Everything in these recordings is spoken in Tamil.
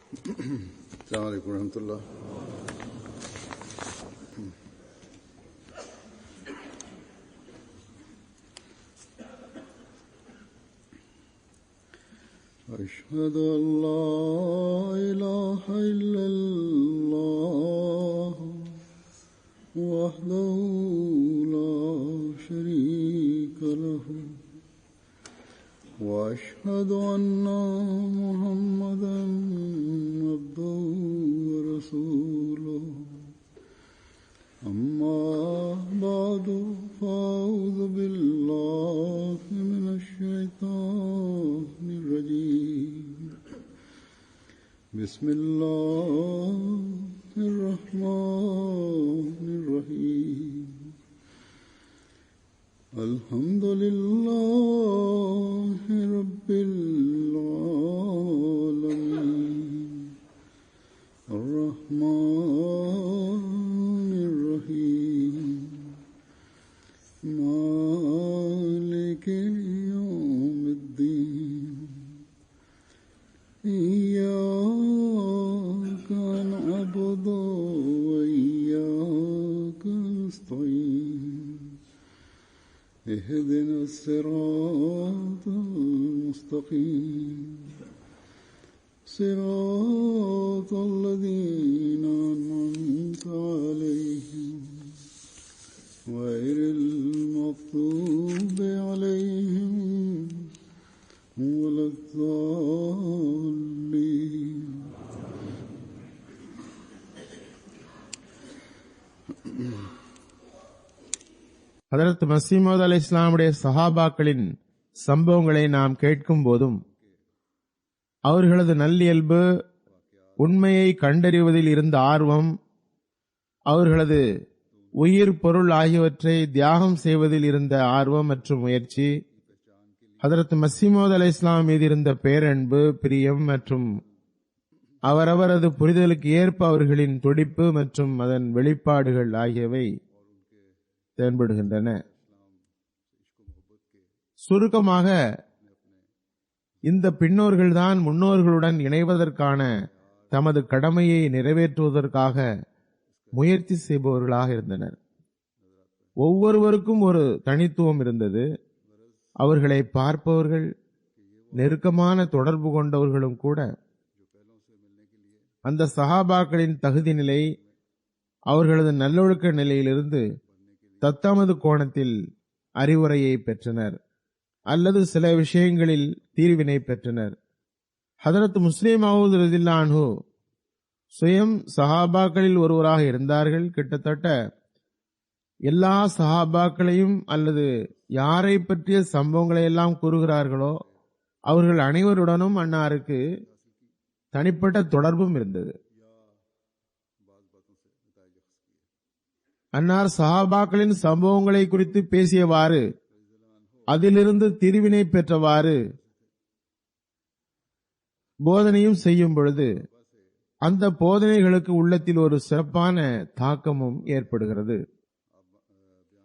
السلام عليكم ورحمة الله. أشهد أن لا إله إلا الله وحده لا شريك له وأشهد أن محمدا عبده ورسوله أما بعد فأعوذ بالله من الشيطان الرجيم بسم الله الرحمن الرحيم الحمد لله رب العالمين الرحمن الرحيم مالك يوم الدين إياك نعبد وإياك نستعين اهدنا الصراط المستقيم صراط الذين أنعمت عليهم غير المغضوب عليهم ولا الضالين. ஹதரத் மஸீஹ் மவ்ஊத் அலைஹிஸ்ஸலாமுடைய சஹாபாக்களின் சம்பவங்களை நாம் கேட்கும் போதும் அவர்களது நல்லியல்பு, உண்மையை கண்டறிவதில் இருந்த ஆர்வம், அவர்களது உயிர் பொருள் ஆகியவற்றை தியாகம் செய்வதில் இருந்த ஆர்வம் மற்றும் முயற்சி, ஹதரத் மஸீஹ் மவ்ஊத் அலைஹிஸ்ஸலாம் மீது இருந்த பேரன்பு, பிரியம் மற்றும் அவரவரது புரிதலுக்கு ஏற்ப அவர்களின் துடிப்பு மற்றும் அதன் வெளிப்பாடுகள் ஆகியவை தென்படுகின்றன. சுருக்கமாக இந்த பின்னோர்கள்தான் முன்னோர்களுடன் இணைவதற்கான தமது கடமையை நிறைவேற்றுவதற்காக முயற்சி செய்பவர்களாக இருந்தனர். ஒவ்வொருவருக்கும் ஒரு தனித்துவம் இருந்தது. அவர்களை பார்ப்பவர்கள் நெருக்கமான தொடர்பு கொண்டவர்களும் கூட அந்த சஹாபாக்களின் தகுதி நிலை, அவர்களது நல்லொழுக்க நிலையிலிருந்து தத்தமது கோணத்தில் அறிவுரையை பெற்றனர் அல்லது சில விஷயங்களில் தீர்வினை பெற்றனர். ஹதரத் முஸ்லிம் மவ்ஊத் ரலியல்லாஹு அன்ஹு சுயம் சஹாபாக்களில் ஒருவராக இருந்தார்கள். கிட்டத்தட்ட எல்லா சஹாபாக்களையும் அல்லது யாரை பற்றிய சம்பவங்களை எல்லாம் கூறுகிறார்களோ அவர்கள் அனைவருடனும் அன்னாருக்கு தனிப்பட்ட தொடர்பும் இருந்தது. அன்னார் சஹாபாக்களின் சம்பவங்களை குறித்து பேசியவாறு, அதிலிருந்து தீர்வினை பெற்றவாறு போதனையும் செய்யும் பொழுது அந்த போதனைகளுக்கு உள்ளத்தில் ஒரு சிறப்பான தாக்கமும் ஏற்படுகிறது.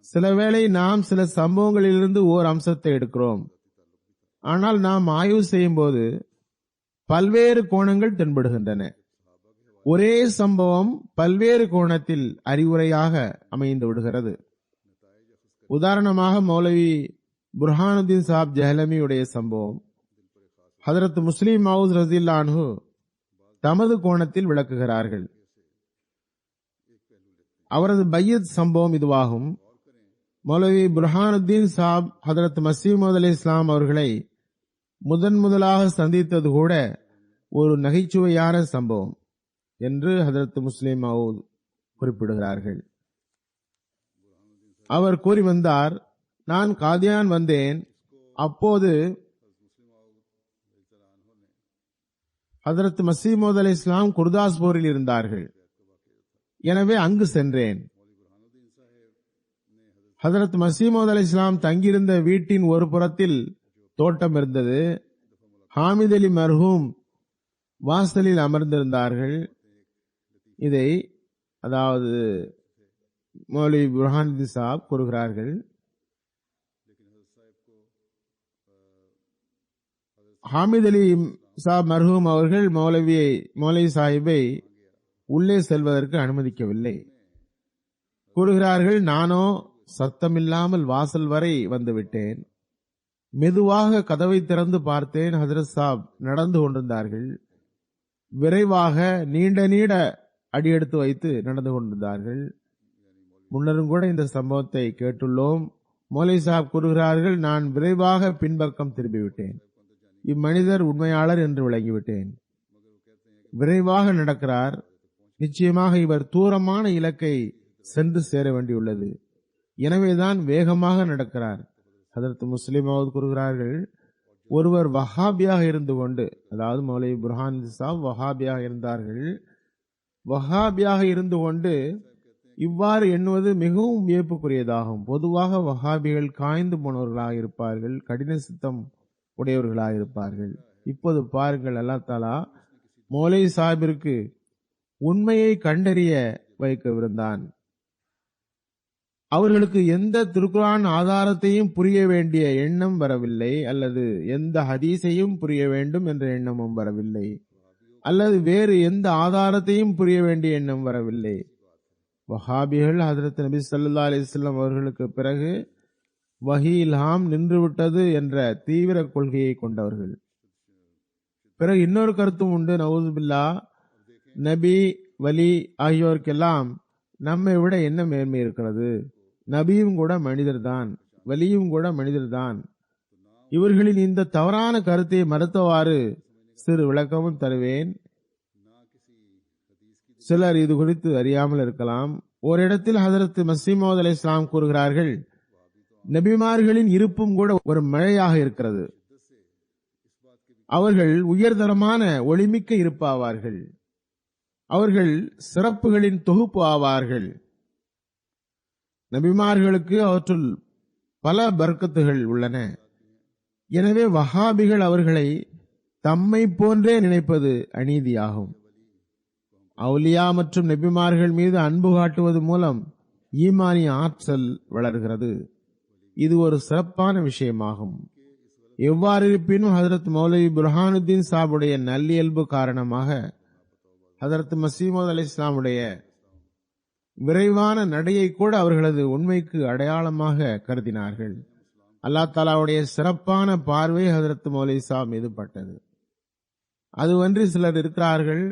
சிலவேளை நாம் சில சம்பவங்களிலிருந்து ஓர் அம்சத்தை எடுக்கிறோம், ஆனால் நாம் ஆய்வு செய்யும் போது பல்வேறு கோணங்கள் தென்படுகின்றன. ஒரே சம்பவம் பல்வேறு கோணத்தில் அறிவுரையாக அமைந்து விடுகிறது. உதாரணமாக மௌலவி புர்ஹானுத்தீன் சாப் ஜஹலமியுடைய சம்பவம் ஹதரத் முஸ்லிம் மவ்ஊத் ரலியல்லாஹு அன்ஹு தமது கோணத்தில் விளக்குகிறார்கள். அவரது பையத் சம்பவம் இதுவாகும். மௌலவி புர்ஹானுத்தீன் சாப் ஹதரத் மஸீஹ் மவ்ஊத் அலைஹிஸ்ஸலாம் அவர்களை முதலாக சந்தித்தது கூட ஒரு நகைச்சுவையான சம்பவம் என்று ஹதரத் முஸ்லிம் மவ்ஊத் குறிப்பிடுகிறார்கள். அவர் கூறி வந்தார், நான் காதியான் வந்தேன். அப்போது ஹதரத் மஸீஹ் மவ்ஊத் அலைஹிஸ்ஸலாம் குர்தாஸ்பூரில் இருந்தார்கள். எனவே அங்கு சென்றேன். ஹதரத் மஸீஹ் மவ்ஊத் அலைஹிஸ்ஸலாம் தங்கியிருந்த வீட்டின் ஒரு புறத்தில் தோட்டம் இருந்தது. ஹாமித் அலி மர்ஹூம் வாசலில் அமர்ந்திருந்தார்கள். இதை அதாவது மௌலவி புர்ஹானுத்தீன் சாப் கூறுகிறார்கள். ஹாமித் அலி சாப் மர்ஹூம் அவர்கள் மௌலவி சாஹிப்பை உள்ளே செல்வதற்கு அனுமதிக்கவில்லை. கூறுகிறார்கள், நானோ சத்தமில்லாமல் வாசல் வரை வந்துவிட்டேன். மெதுவாக கதவை திறந்து பார்த்தேன். ஹஜ்ரத் சாப் நடந்து கொண்டிருந்தார்கள். விரைவாக நீண்ட அடியெடுத்து வைத்து நடந்து கொண்டிருந்தார்கள். முன்னரும் கூட இந்த சம்பவத்தை கேட்டுள்ளோம். மௌலவி சாப் கூறுகிறார்கள், நான் விரைவாக பின்பக்கம் திரும்பிவிட்டேன். இம்மனிதர் உண்மையாளர் என்று விளங்கிவிட்டேன். விரைவாக நடக்கிறார். நிச்சயமாக இவர் தூரமான இலக்கை சென்று சேர வேண்டியுள்ளது. எனவேதான் வேகமாக நடக்கிறார். ஹதரத் முஸ்லிம் கூறுகிறார்கள், ஒருவர் வஹாபியாக இருந்து கொண்டு, அதாவது மௌலவி புர்ஹான் சாப் வஹாபியாக இருந்தார்கள். வஹாபியாக இருந்து கொண்டு இவ்வாறு எண்ணுவது மிகவும் வியப்புக்குரியதாகும். பொதுவாக வஹாபிகள் காய்ந்து போனவர்களாக இருப்பார்கள், கடின சித்தம் உடையவர்களாக இருப்பார்கள். இப்போது பாருங்கள், அல்லாஹ் தஆலா மௌலவி சாஹிபிற்கு உண்மையை கண்டறிய வைக்கவிருந்தான். அவர்களுக்கு எந்த திருக்குர்ஆன் ஆதாரத்தையும் புரிய வேண்டிய எண்ணம் வரவில்லை, அல்லது எந்த ஹதீஸையும் புரிய வேண்டும் என்ற எண்ணமும் வரவில்லை, அல்லது வேறு எந்த ஆதாரத்தையும் புரிய வேண்டிய எண்ணம் வரவில்லை. வஹாபிகள் ஹஜ்ரத் நபி ஸல்லல்லாஹு அலைஹி வஸல்லம் அவர்களுக்கு பிறகு வஹி இல்ஹாம் நின்றுவிட்டது என்ற தீவிர கொள்கையை கொண்டவர்கள். பிறகு இன்னொரு கருத்தும் உண்டு. நவுது பில்லா, நபி வலி ஆகியோருக்கெல்லாம் நம்மை விட என்ன மேன்மை இருக்கிறது? நபியும் கூட மனிதர்தான், வலியும் கூட மனிதர்தான். இவர்களின் இந்த தவறான கருத்தை மறுத்தவாறு சிறு விளக்கமும் தருவேன். சிலர் இது குறித்து அறியாமல் இருக்கலாம். ஓரிடத்தில் ஹஜரத் மஸீஹ் மவ்ஊத் அலைஹிஸ்ஸலாம் கூறுகிறார்கள், நபிமார்களின் இருப்பும் கூட ஒரு மழையாக இருக்கிறது. அவர்கள் உயர்தரமான ஒளிமிக்க இருப்பு ஆவார்கள். அவர்கள் சிறப்புகளின் தொகுப்பு ஆவார்கள். நபிமார்களுக்கு அவற்றுள் பல பர்க்கத்துகள் உள்ளன. எனவே வஹாபிகள் அவர்களை தம்மை போன்றே நினைப்பது அநீதியாகும். அவுலியா மற்றும் நபிமார்கள் மீது அன்பு காட்டுவது மூலம் ஈமானிய ஆற்றல் வளர்கிறது. இது ஒரு சிறப்பான விஷயமாகும். எவ்வாறு இருப்பினும் ஹஜரத் மௌலவி புர்ஹானுத்தீன் சாபுடைய நல்லியல்பு காரணமாக ஹஜரத் மஸீஹ் மவ்ஊத் அலைஹிஸ்ஸலாமுடைய விரைவான நடையை கூட அவர்களது உண்மைக்கு அடையாளமாக கருதினார்கள். அல்லாஹ் தஆலாவுடைய சிறப்பான பார்வை ஹஜரத் மௌலவி சாப் மீது பட்டது. அதுவன்றி சிலர் இருக்கிறார்கள்,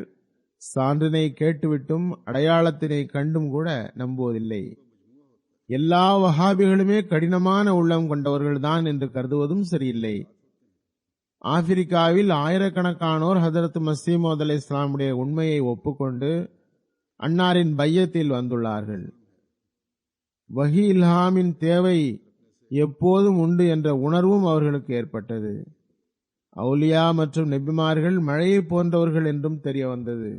சான்றினை கேட்டுவிட்டும் அடையாளத்தினை கண்டும் கூட நம்புவதில்லை. எல்லா வஹாபிகளுமே கடினமான உள்ளம் கொண்டவர்கள்தான் என்று கருதுவதும் சரியில்லை. ஆப்பிரிக்காவில் ஆயிரக்கணக்கானோர் ஹஜரத் மஸீஹ் மவ்ஊத் அலைஹிஸ்ஸலாமுடைய உண்மையை ஒப்புக்கொண்டு அன்னாரின் பையத்தில் வந்துள்ளார்கள். வஹி இல்ஹாமின் தேவை எப்போதும் உண்டு என்ற உணர்வும் அவர்களுக்கு ஏற்பட்டது. அவுலியா மற்றும் நபிமார்கள் மழையை போன்றவர்கள் என்றும் தெரிய வந்தது.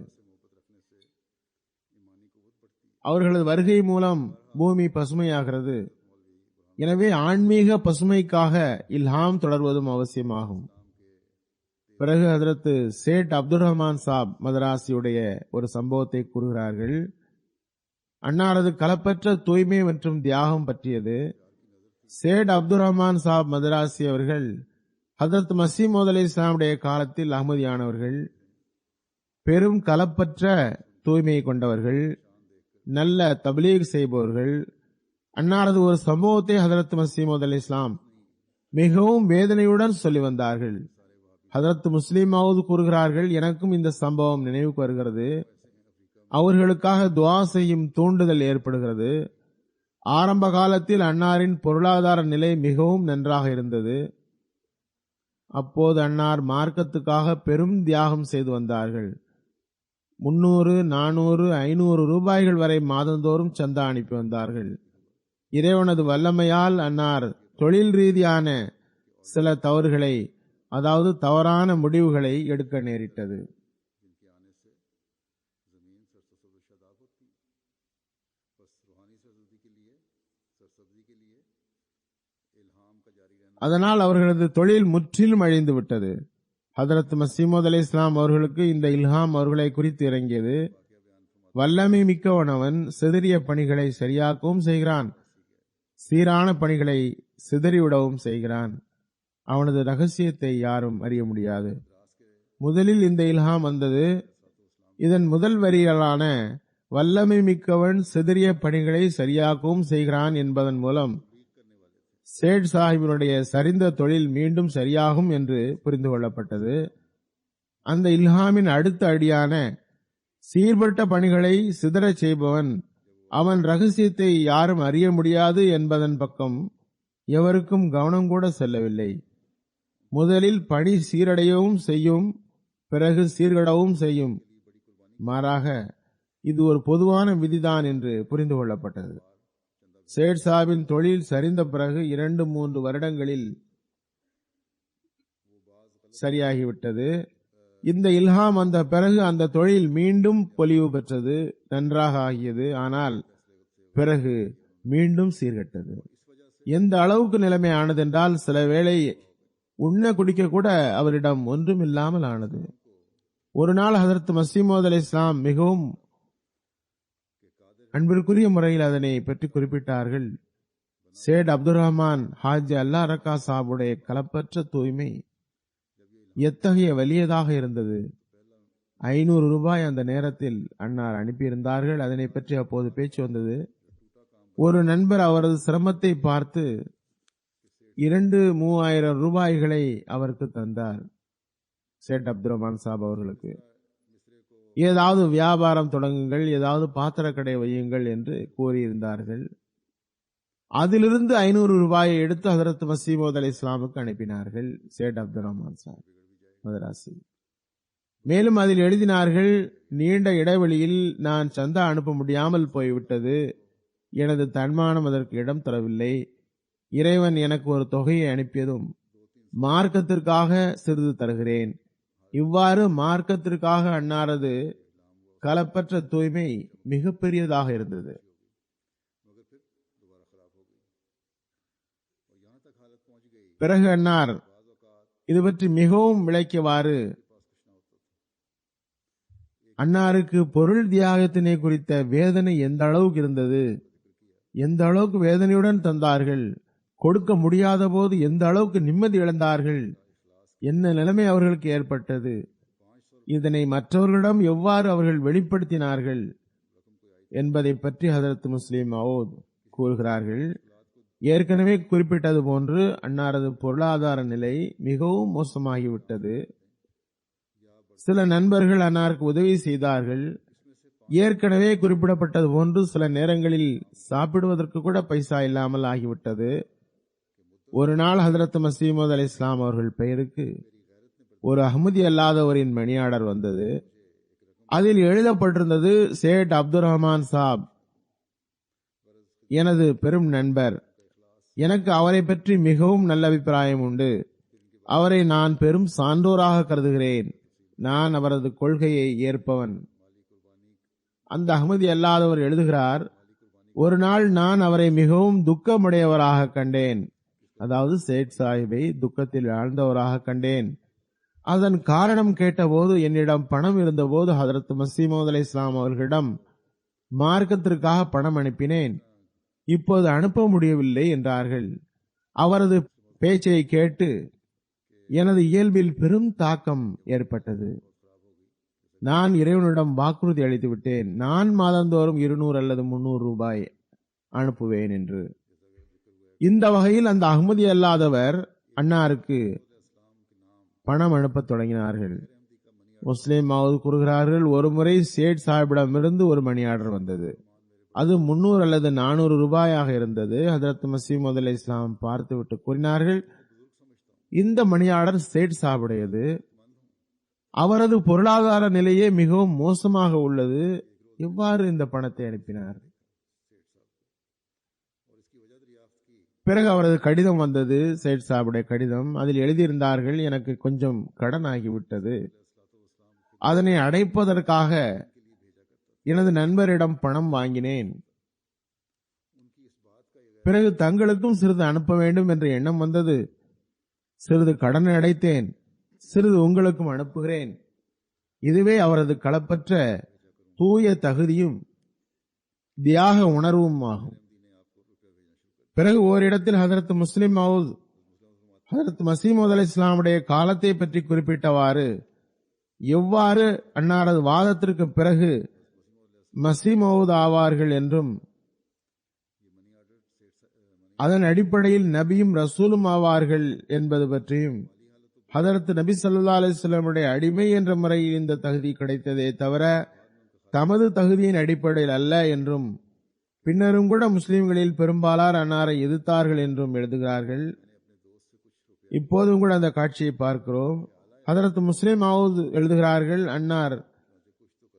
அவர்களது வருகை மூலம் பூமி பசுமையாகிறது. எனவே ஆன்மீக பசுமைக்காக இல்ஹாம் தொடர்வதும் அவசியமாகும். பிறகு ஹஜரத் சேட் அப்துல் ரஹ்மான் சாப் மதராசியுடைய ஒரு சம்பவத்தை கூறுகிறார்கள். அன்னாரது களப்பற்ற தூய்மை மற்றும் தியாகம் பற்றியது. சேட் அப்துல் ரஹ்மான் சாப் மதராசி அவர்கள் ஹஜரத் மஸீஹ் மவ்ஊத் அலைஹிஸ்ஸலாமுடைய காலத்தில் அஹ்மதியானவர்கள். பெரும் களப்பற்ற தூய்மை கொண்டவர்கள், நல்ல தப்லீக் செய்பவர்கள். அன்னாரது ஒரு சம்பவத்தை ஹஜரத் மஸீஹ் மவ்ஊத் அலைஹிஸ்ஸலாம் மிகவும் வேதனையுடன் சொல்லி வந்தார்கள். ஹஜரத் முஸ்லிம் மவ்ஊத் கூறுகிறார்கள், எனக்கும் இந்த சம்பவம் நினைவுக்கு வருகிறது. அவர்களுக்காக துஆ செய்யும் தூண்டுதல் ஏற்படுகிறது. ஆரம்ப காலத்தில் அன்னாரின் பொருளாதார நிலை மிகவும் நன்றாக இருந்தது. அப்போது அன்னார் மார்க்கத்துக்காக பெரும் தியாகம் செய்து வந்தார்கள். 300, 400, 500 ரூபாய்கள் வரை மாதந்தோறும் சந்தா அனுப்பி வந்தார்கள். இறைவனது வல்லமையால் அன்னார் தொழில் ரீதியான சில தவறுகளை, அதாவது தவறான முடிவுகளை எடுக்க நேரிட்டது. அதனால் அவர்களது தொழில் முற்றிலும் அழிந்து விட்டது. ஹஜரத் மஸீஹ் மவ்ஊத் அலைஹிஸ்ஸலாம் அவர்களுக்கு இந்த இல்ஹாம் அவர்களை குறித்து இறங்கியது. வல்லமை மிக்கவனவன் சிதறிய பணிகளை சரியாக்கவும் செய்கிறான், சீரான பணிகளை சிதறிவிடவும் செய்கிறான். அவனது ரகசியத்தை யாரும் அறிய முடியாது. முதலில் இந்த இல்ஹாம் வந்தது. இதன் முதல் வரிகளான வல்லமை மிக்கவன் சிதறிய பணிகளை சரியாகவும் செய்கிறான் என்பதன் மூலம் சேட் சாஹிபினுடைய சரிந்த தொழில் மீண்டும் சரியாகும் என்று புரிந்து கொள்ளப்பட்டது. அந்த இல்ஹாமின் அடுத்த அடியான சீர்பட்ட பணிகளை சிதறச் செய்பவன், அவன் ரகசியத்தை யாரும் அறிய முடியாது என்பதன் பக்கம் எவருக்கும் கவனம் கூட செல்லவில்லை. முதலில் பணி சீரடையவும் செய்யும், பிறகு சீர்கடவும் செய்யும். மாறாக இது ஒரு பொதுவான விதிதான் என்று புரிந்து கொள்ளப்பட்டது. சேட் சாஹிபின் தொழில் சரிந்த பிறகு 2-3 வருடங்களில் சரியாகிவிட்டது. இந்த இல்ஹாம் வந்த பிறகு அந்த தொழில் மீண்டும் பொலிவு பெற்றது, நன்றாக ஆகியது. ஆனால் பிறகு மீண்டும் சீர்கெட்டது. எந்த அளவுக்கு நிலைமை ஆனதென்றால் சில வேளை உண்ண குடிக்க கூட அவரிடம் ஒன்றுமில்லாமல் ஆனது. ஒரு நாள் ஹதரத் மஸீஹ் மவ்ஊத் அலைஹிஸ்ஸலாம் மிகவும் அன்பிற்குரிய முறையில் அதனை பற்றி குறிப்பிட்டார்கள். சேட் அப்துல் ரஹ்மான் ஹாஜி அல்லா ரக்கா சாஹிபுடைய கலப்பற்ற தூய்மை எத்தகைய வலியதாக இருந்தது. 500 ரூபாய் அந்த நேரத்தில் அன்னார் அனுப்பியிருந்தார்கள். அதனை பற்றி அப்போது பேச்சு வந்தது. ஒரு நண்பர் அவரது சிரமத்தை பார்த்து 2-3000 ரூபாய்களை அவருக்கு தந்தார். சேட் அப்துல் ரஹ்மான் சாப் அவர்களுக்கு ஏதாவது வியாபாரம் தொடங்குங்கள், ஏதாவது பாத்திரக்கடை வையுங்கள் என்று கூறியிருந்தார்கள். அதிலிருந்து 500 ரூபாயை எடுத்து ஹதரத் மஸீஹ் மவ்ஊத் அலைஹிஸ்ஸலாமுக்கு அனுப்பினார்கள் சேட் அப்துல் ரஹ்மான் சாப் மதராசி. மேலும் அதில் எழுதினார்கள், நீண்ட இடைவெளியில் நான் சந்தா அனுப்ப முடியாமல் போய்விட்டது. எனது தன்மானம் அதற்கு இடம் தரவில்லை. இறைவன் எனக்கு ஒரு தொகையை அனுப்பியதும் மார்க்கத்திற்காக சிறிது தருகிறேன். இவ்வாறு மார்க்கத்திற்காக அன்னாரது கலப்பற்ற தூய்மை மிகப்பெரியதாக இருந்தது. பிறகு அன்னார் இது பற்றி மிகவும் விளக்கியவாறு, அன்னாருக்கு பொருள் தியாகத்தினை குறித்த வேதனை எந்த அளவுக்கு இருந்தது, எந்த அளவுக்கு வேதனையுடன் தந்தார்கள், கொடுக்க முடியாத போது எந்த அளவுக்கு நிம்மதி இழந்தார்கள், என்ன நிலைமை அவர்களுக்கு ஏற்பட்டது, இதனை மற்றவர்களிடம் எவ்வாறு அவர்கள் வெளிப்படுத்தினார்கள் என்பதை பற்றி ஹதரத் முஸ்லிம் மவ்ஊத் கூறுகிறார்கள். ஏற்கனவே குறிப்பிட்டது போன்று அன்னாரது பொருளாதார நிலை மிகவும் மோசமாகிவிட்டது. சில நண்பர்கள் அன்னாருக்கு உதவி செய்தார்கள். ஏற்கனவே குறிப்பிடப்பட்டது போன்று சில நேரங்களில் சாப்பிடுவதற்கு கூட பைசா இல்லாமல் ஆகிவிட்டது. ஒரு நாள் ஹதரத் மஸீஹ் மவ்ஊத் அலைஹிஸ்ஸலாம் அவர்கள் பெயருக்கு ஒரு அஹ்மதி அல்லாதவரின் மணி ஆர்டர் வந்தது. அதில் எழுதப்பட்டிருந்தது, சேட் அப்துல் ரஹ்மான் சாப் எனது பெரும் நண்பர். எனக்கு அவரை பற்றி மிகவும் நல்ல அபிப்பிராயம் உண்டு. அவரை நான் பெரும் சான்றோராக கருதுகிறேன். நான் அவரது கொள்கையை ஏற்பவன். அந்த அஹ்மதி அல்லாதவர் எழுதுகிறார், ஒரு நாள் நான் அவரை மிகவும் துக்கமுடையவராக கண்டேன். அதாவது சேட் சாஹிபை துக்கத்தில் ஆழ்ந்தவராக கண்டேன். அதன் காரணம் கேட்டபோது என்னிடம் பணம் இருந்தபோது ஹதரத் மஸீஹ் மவ்ஊத் அலைஹிஸ்ஸலாம் அவர்களிடம் மார்க்கத்திற்காக பணம் அனுப்பினேன். இப்போது அனுப்ப முடியவில்லை என்றார்கள். அவரது பேச்சை கேட்டு எனது இயல்பில் பெரும் தாக்கம் ஏற்பட்டது. நான் இறைவனிடம் வாக்குறுதி அளித்து விட்டேன், நான் மாதந்தோறும் 200 அல்லது 300 ரூபாய் அனுப்புவேன் என்று. இந்த வகையில் அந்த அஹ்மதி அல்லாதவர் அன்னாருக்கு பணம் அனுப்பத் தொடங்கினார்கள். முஸ்லிம் மவ்ஊத் கூறுகிறார்கள், ஒருமுறை சேட் சாஹிபிடமிருந்து ஒரு மணி ஆர்டர் வந்தது. அது 300 அல்லது 400 ரூபாயாக இருந்தது. ஹதரத் மஸீஹ் மவ்ஊத் அலைஹிஸ்ஸலாம் பார்த்துவிட்டு கூறினார்கள், இந்த மணி ஆர்டர் சேட் சாஹிபுடையது. அவரது பொருளாதார நிலையே மிகவும் மோசமாக உள்ளது. எவ்வாறு இந்த பணத்தை அனுப்பினார்? பிறகு அவரது கடிதம் வந்தது, சேட் சாஹிபுடைய கடிதம். அதில் எழுதியிருந்தார்கள், எனக்கு கொஞ்சம் கடன் ஆகிவிட்டது. அதனை அடைப்பதற்காக எனது நண்பரிடம் பணம் வாங்கினேன். பிறகு தங்களுக்கும் சிறிது அனுப்ப வேண்டும் என்ற எண்ணம் வந்தது. சிறிது கடனை அடைத்தேன், சிறிது உங்களுக்கும் அனுப்புகிறேன். இதுவே அவரது களப்பற்ற தூய தகுதியும் தியாக உணர்வும் ஆகும். பிறகு ஓரிடத்தில் ஹதரத் முஸ்லிம் மவ்ஊத் ஹதரத் மஸீஹ் மவ்ஊத் அலைஹிஸ்ஸலாமுடைய காலத்தை பற்றி குறிப்பிட்டவாறு, எவ்வாறு அன்னாரது வாதத்திற்கு பிறகு மசீமௌத் ஆவார்கள் என்றும் அதன் அடிப்படையில் நபியும் ரசூலும் ஆவார்கள் என்பது பற்றியும், ஹதரத் நபி ஸல்லல்லாஹு அலைஹி வஸல்லமுடைய அடிமை என்ற முறையில் இந்த தகுதி கிடைத்ததே தவிர தமது தகுதியின் அடிப்படையில் அல்ல என்றும், பின்னரும் கூட முஸ்லிம்களில் பெரும்பாலார் அன்னாரை எதிர்த்தார்கள் என்றும் எழுதுகிறார்கள். இப்போதும் கூட அந்த காட்சியை பார்க்கிறோம். ஹதரத் முஸ்லிம் மவ்ஊத் எழுதுகிறார்கள், அன்னார்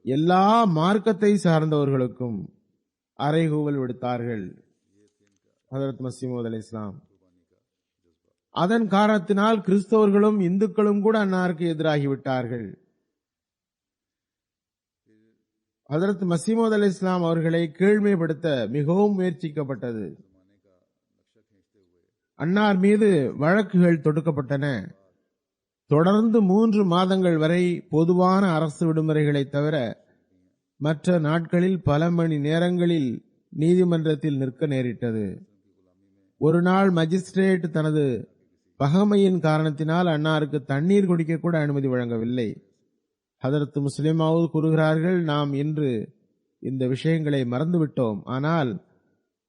எல்லா மார்க்கத்தை சார்ந்தவர்களுக்கும் அறைகூவல் விடுத்தார்கள். ஹதரத் மஸீஹ் மவ்ஊத் அலைஹிஸ்ஸலாம் அதன் காரணத்தினால் கிறிஸ்தவர்களும் இந்துக்களும் கூட அன்னாருக்கு எதிராகிவிட்டார்கள். ஹதரத் மஸீஹ் மவ்ஊத் அலைஹிஸ்ஸலாம் அவர்களை கீழ்மைப்படுத்த மிகவும் முயற்சிக்கப்பட்டது. அன்னார் மீது வழக்குகள் தொடுக்கப்பட்டன. தொடர்ந்து 3 மாதங்கள் வரை பொதுவான அரசு விடுமுறைகளை தவிர மற்ற நாட்களில் பல மணி நேரங்களில் நீதிமன்றத்தில் நிற்க நேரிட்டது. ஒரு நாள் மஜிஸ்ட்ரேட் தனது பகமையின் காரணத்தினால் அன்னாருக்கு தண்ணீர் குடிக்க கூட அனுமதி வழங்கவில்லை. ஹதரத் முஸ்லிம் மவ்ஊத் கூறுகிறார்கள், நாம் இன்று இந்த விஷயங்களை மறந்துவிட்டோம். ஆனால்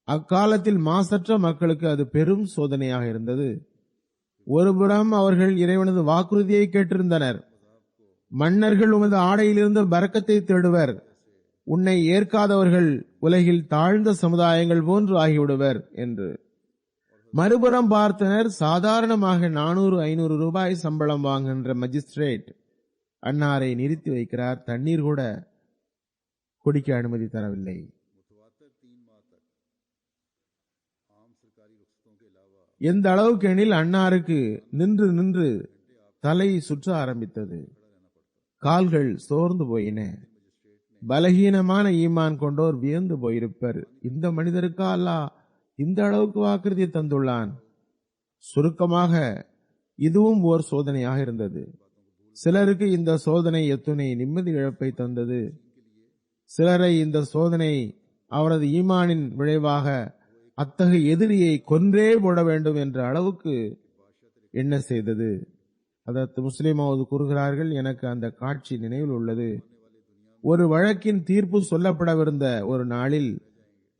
அக்காலத்தில் மாசற்ற மக்களுக்கு அது பெரும் சோதனையாக இருந்தது. ஒருபுறம் அவர்கள் இறைவனது வாக்குறுதியை கேட்டிருந்தனர், மன்னர்கள் உமது ஆடையிலிருந்து பரக்கத்தை தேடுவர், உன்னை ஏற்காதவர்கள் உலகில் தாழ்ந்த சமுதாயங்கள் போன்று ஆகிவிடுவர் என்று. மறுபுறம் பார்த்தனர், சாதாரணமாக 400-500 ரூபாய் சம்பளம் வாங்குகின்ற மஜிஸ்ட்ரேட் அன்னாரை நிறுத்தி வைக்கிறார். தண்ணீர் கூட குடிக்க அனுமதி தரவில்லை. எந்த அளவுக்கு எனில் அன்னாருக்கு நின்று நின்று தலை சுற்ற ஆரம்பித்தது. கால்கள் சோர்ந்து போயின. பலகீனமான ஈமான் கொண்டோர் வியந்து போயிருப்பர், இந்த மனிதருக்கா அல்லாஹ் இந்த அளவுக்கு வாக்குறுதியை தந்துள்ளான். சுருக்கமாக இதுவும் ஓர் சோதனையாக இருந்தது. சிலருக்கு இந்த சோதனை எத்துணை நிம்மதி இழப்பை தந்தது. சிலரை இந்த சோதனை அவரது ஈமானின் விளைவாக அத்தகைய எதிரியை கொன்றே போட வேண்டும் என்ற அளவுக்கு என்ன செய்தது. அதற்கு முஸ்லிம் மவ்ஊத் கூறுகிறார்கள், எனக்கு அந்த காட்சி நினைவில் உள்ளது. ஒரு வழக்கின் தீர்ப்பு சொல்லப்படவிருந்த ஒரு நாளில்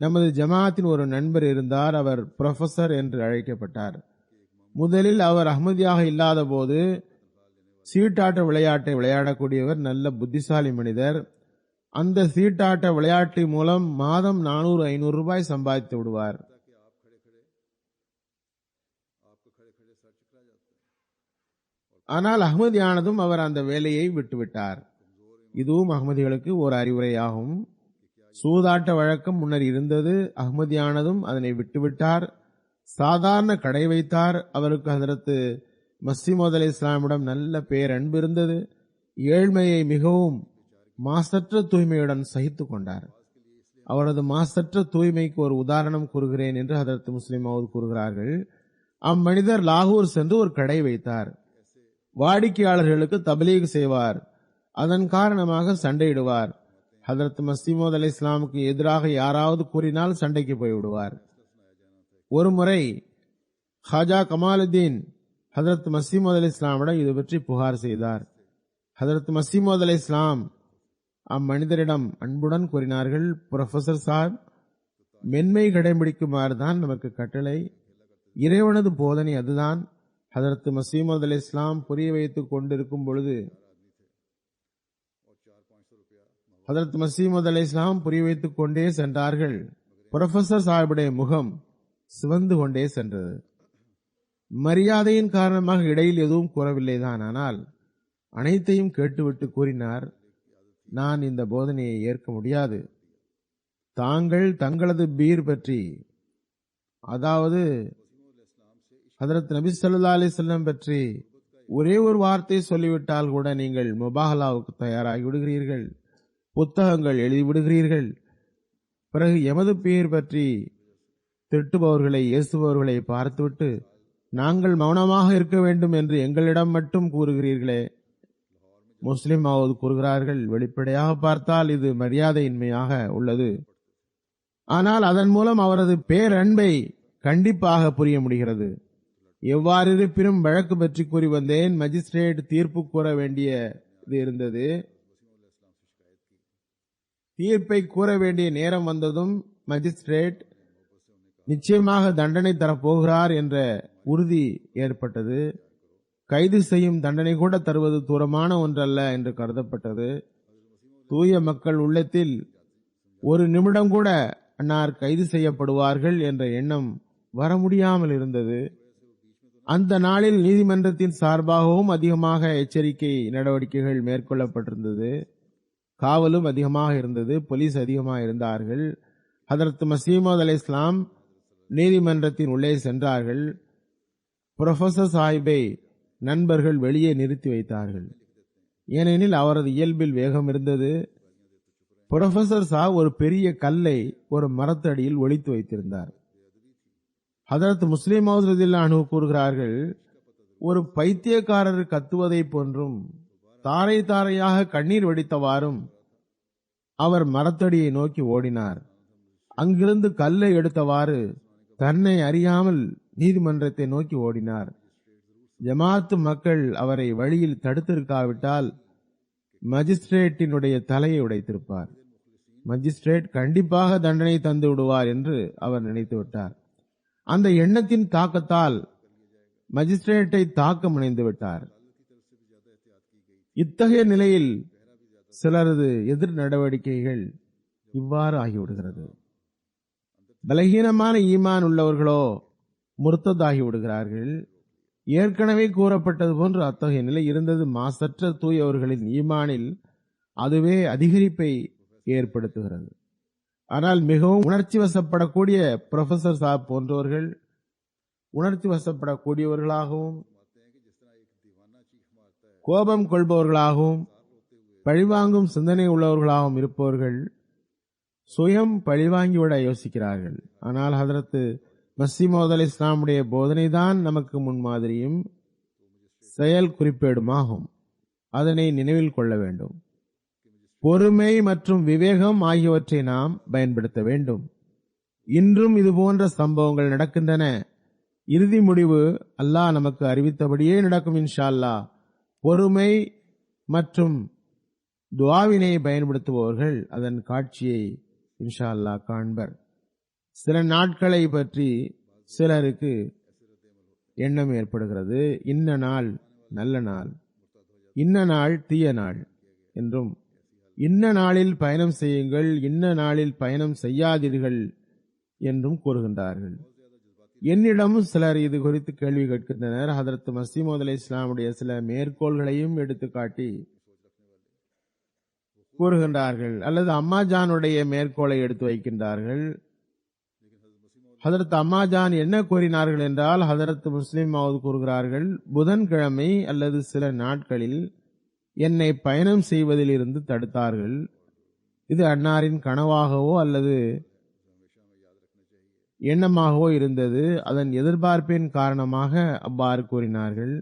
நமது ஜமாத்தின் ஒரு நண்பர் இருந்தார். அவர் புரொஃபசர் என்று அழைக்கப்பட்டார். முதலில் அவர் அஹ்மதியாக இல்லாத போது சீட்டாட்ட விளையாட்டை விளையாடக்கூடியவர், நல்ல புத்திசாலி மனிதர். அந்த சீட்டாட்ட விளையாட்டு மூலம் மாதம் 400-500 ரூபாய் சம்பாதித்து விடுவார். ஆனால் அஹ்மதியானதும் அவர் அந்த வேலையை விட்டுவிட்டார். இதுவும் அஹ்மதிகளுக்கு ஒரு அறிவுரையாகும். சூதாட்ட வழக்கம் முன்னர் இருந்தது. அஹ்மதியானதும் அதனை விட்டுவிட்டார். சாதாரண கடை வைத்தார். அவருக்கு ஹதரத் மஸீஹ் மவ்ஊத் அலைஹிஸ்ஸலாமிடம் நல்ல பேரன்பு இருந்தது. ஏழ்மையை மிகவும் மாசற்ற தூய்மையுடன் சகித்துக் கொண்டார். அவரது மாசற்ற தூய்மைக்கு ஒரு உதாரணம் கூறுகிறேன் என்று ஹதரத் முஸ்லிம் மவ்ஊத் கூறுகிறார்கள். அம்மனிதர் லாகூர் சென்று ஒரு கடை வைத்தார். வாடிக்கையாளர்களுக்கு தப்லீக் செய்வார். அதன் காரணமாக சண்டையிடுவார். ஹதரத் மஸீஹ் மவ்ஊத் அலைஹிஸ்ஸலாமுக்கு எதிராக யாராவது கூறினால் சண்டைக்கு போய்விடுவார். ஒருமுறை ஹாஜா கமாலுத்தீன் ஹதரத் மஸீஹ் மவ்ஊத் அலைஹிஸ்ஸலாமிடம் இது பற்றி புகார் செய்தார். ஹதரத் மஸீஹ் மவ்ஊத் அலைஹிஸ்ஸலாம் அம்மனிதரிடம் அன்புடன் கூறினார்கள், புரொஃபசர் சாஹிப், மென்மை கடைபிடிக்குமாறு தான் நமக்கு கட்டளை. இறைவனது போதனை அதுதான். ஹதரத் மஸீஹ் மவ்ஊத் அலைஹிஸ்ஸலாம் புரிய வைத்துக் கொண்டிருக்கும் பொழுது ஹதரத் மஸீஹ் மவ்ஊத் அலைஹிஸ்ஸலாம் புரிய வைத்துக் கொண்டே சென்றார்கள். புரொஃபசர் சாஹிபுடைய முகம் சிவந்து கொண்டே சென்றது. மரியாதையின் காரணமாக இடையில் எதுவும் கூறவில்லைதான். ஆனால் அனைத்தையும் கேட்டுவிட்டு கூறினார், நான் இந்த போதனையை ஏற்க முடியாது. தாங்கள் தங்களது பீர் பற்றி, அதாவது ஹதரத் நபி ஸல்லல்லாஹு அலைஹி வஸல்லம் பற்றி ஒரே ஒரு வார்த்தை சொல்லிவிட்டால் கூட நீங்கள் முபாஹலாவுக்கு தயாராகி விடுகிறீர்கள், புத்தகங்கள் எழுதிவிடுகிறீர்கள். பிறகு எமது பேர் பற்றி திட்டுபவர்களை ஏசுபவர்களை பார்த்துவிட்டு நாங்கள் மௌனமாக இருக்க வேண்டும் என்று எங்களிடம் மட்டும் கூறுகிறீர்களே. முஸ்லிம் மவ்ஊத் கூறுகிறார்கள், வெளிப்படையாக பார்த்தால் இது மரியாதையின்மையாக உள்ளது. ஆனால் அதன் மூலம் அவரது பேரன்பை கண்டிப்பாக புரிய முடிகிறது. எவ்வாறு இருப்பினும் வழக்கு பற்றி கூறி வந்தேன். மஜிஸ்ட்ரேட் தீர்ப்பு கூற வேண்டிய இருந்தது. தீர்ப்பை கூற வேண்டிய நேரம் வந்ததும் மஜிஸ்ட்ரேட் நிச்சயமாக தண்டனை தரப்போகிறார் என்ற உறுதி ஏற்பட்டது. கைது செய்யும் தண்டனை கூட தருவது தூரமான ஒன்றல்ல என்று கருதப்பட்டது. தூய மக்கள் உள்ளத்தில் ஒரு நிமிடம் கூட அன்னார் கைது செய்யப்படுவார்கள் என்ற எண்ணம் வர முடியாமல் இருந்தது. அந்த நாளில் நீதிமன்றத்தின் சார்பாகவும் அதிகமாக எச்சரிக்கை நடவடிக்கைகள் மேற்கொள்ளப்பட்டிருந்தது. காவலும் அதிகமாக இருந்தது, போலீஸ் அதிகமாக இருந்தார்கள். ஹதரத் மசீமது அலைஹிஸ்ஸலாம் நீதிமன்றத்தின் உள்ளே சென்றார்கள். புரொஃபசர் சாஹிபை நண்பர்கள் வெளியே நிறுத்தி வைத்தார்கள். ஏனெனில் அவரது இயல்பில் வேகம் இருந்தது. புரொஃபசர் சாஹிப் ஒரு பெரிய கல்லை ஒரு மரத்தடியில் ஒளித்து வைத்திருந்தார். ஹதரத் முஸ்லிம் மவ்ஊத் ரலியல்லாஹு அன்ஹு கூறுகிறார்கள், ஒரு பைத்தியக்காரர் கத்துவதை போன்றும் தாரை தாரையாக கண்ணீர் வடித்தவாறும் அவர் மரத்தடியை நோக்கி ஓடினார். அங்கிருந்து கல்லை எடுத்தவாறு தன்னை அறியாமல் நீதிமன்றத்தை நோக்கி ஓடினார். ஜமாத்து மக்கள் அவரை வழியில் தடுத்திருக்காவிட்டால் மஜிஸ்ட்ரேட்டினுடைய தலையை உடைத்திருப்பார். மஜிஸ்ட்ரேட் கண்டிப்பாக தண்டனை தந்து விடுவார் என்று அவர் நினைத்து விட்டார். அந்த எண்ணத்தின் தாக்கத்தால் மஜிஸ்ட்ரேட்டை தாக்க முனைந்து விட்டார். இத்தகைய நிலையில் சிலரது எதிர் நடவடிக்கைகள் இவ்வாறு ஆகிவிடுகிறது. பலகீனமான ஈமான் உள்ளவர்களோ முர்த்ததாகி விடுகிறார்கள். ஏற்கனவே கூறப்பட்டது போன்று அத்தகைய நிலை இருந்தது மாசற்ற தூயவர்களின் ஈமானில் அதுவே அதிகரிப்பை ஏற்படுத்துகிறது. ஆனால் மிகவும் உணர்ச்சி வசப்படக்கூடிய புரொஃபசர் சாப் போன்றவர்கள் உணர்ச்சி வசப்படக்கூடியவர்களாகவும் கோபம் கொள்பவர்களாகவும் பழிவாங்கும் சிந்தனை உள்ளவர்களாகவும் இருப்பவர்கள் சுயம் பழிவாங்கிவிட யோசிக்கிறார்கள். ஆனால் ஹதரத் மஸீஹ் மவ்ஊத் அலைஹிஸ்ஸலாமுடைய போதனைதான் நமக்கு முன்மாதிரியும் செயல் குறிப்பேடுமாகும். அதனை நினைவில் கொள்ள வேண்டும். பொறுமை மற்றும் விவேகம் ஆகியவற்றை நாம் பயன்படுத்த வேண்டும். இன்றும் இதுபோன்ற சம்பவங்கள் நடக்கின்றன. இறுதி முடிவு அல்லாஹ் நமக்கு அறிவித்தபடியே நடக்கும் இன்ஷா அல்லாஹ். பொறுமை மற்றும் துஆவினை பயன்படுத்துபவர்கள் அதன் காட்சியை இன்ஷா அல்லாஹ் காண்பர். சில நாட்களை பற்றி சிலருக்கு எண்ணம் ஏற்படுகிறது. இன்ன நாள் நல்ல நாள், இன்ன நாள் தீய நாள் என்றும், இன்ன நாளில் பயணம் செய்யுங்கள், இன்ன நாளில் பயணம் செய்யாதீர்கள் என்றும் கூறுகின்றார்கள். என்னிடம் சிலர் இது குறித்து கேள்வி கேட்கின்றனர். ஹதரத் மஸீஹ் மவ்ஊத் அலைஹிஸ்ஸலாமுடைய சில மேற்கோள்களையும் எடுத்துக்காட்டி கூறுகின்றார்கள், அல்லது அம்மாஜானுடைய மேற்கோளை எடுத்து வைக்கின்றார்கள். ஹதரத் அம்மாஜான் என்ன கூறினார்கள் என்றால், ஹதரத் முஸ்லிம் மவ்ஊத் கூறுகிறார்கள், புதன்கிழமை அல்லது சில நாட்களில் என்னை பயணம் செய்வதில் இருந்து தடுத்தார்கள். இது அன்னாரின் கனவாகவோ அல்லது எண்ணமாகவோ இருந்தது. அதன் எதிர்பார்ப்பின் காரணமாக அவ்வாறு கூறினார்கள்.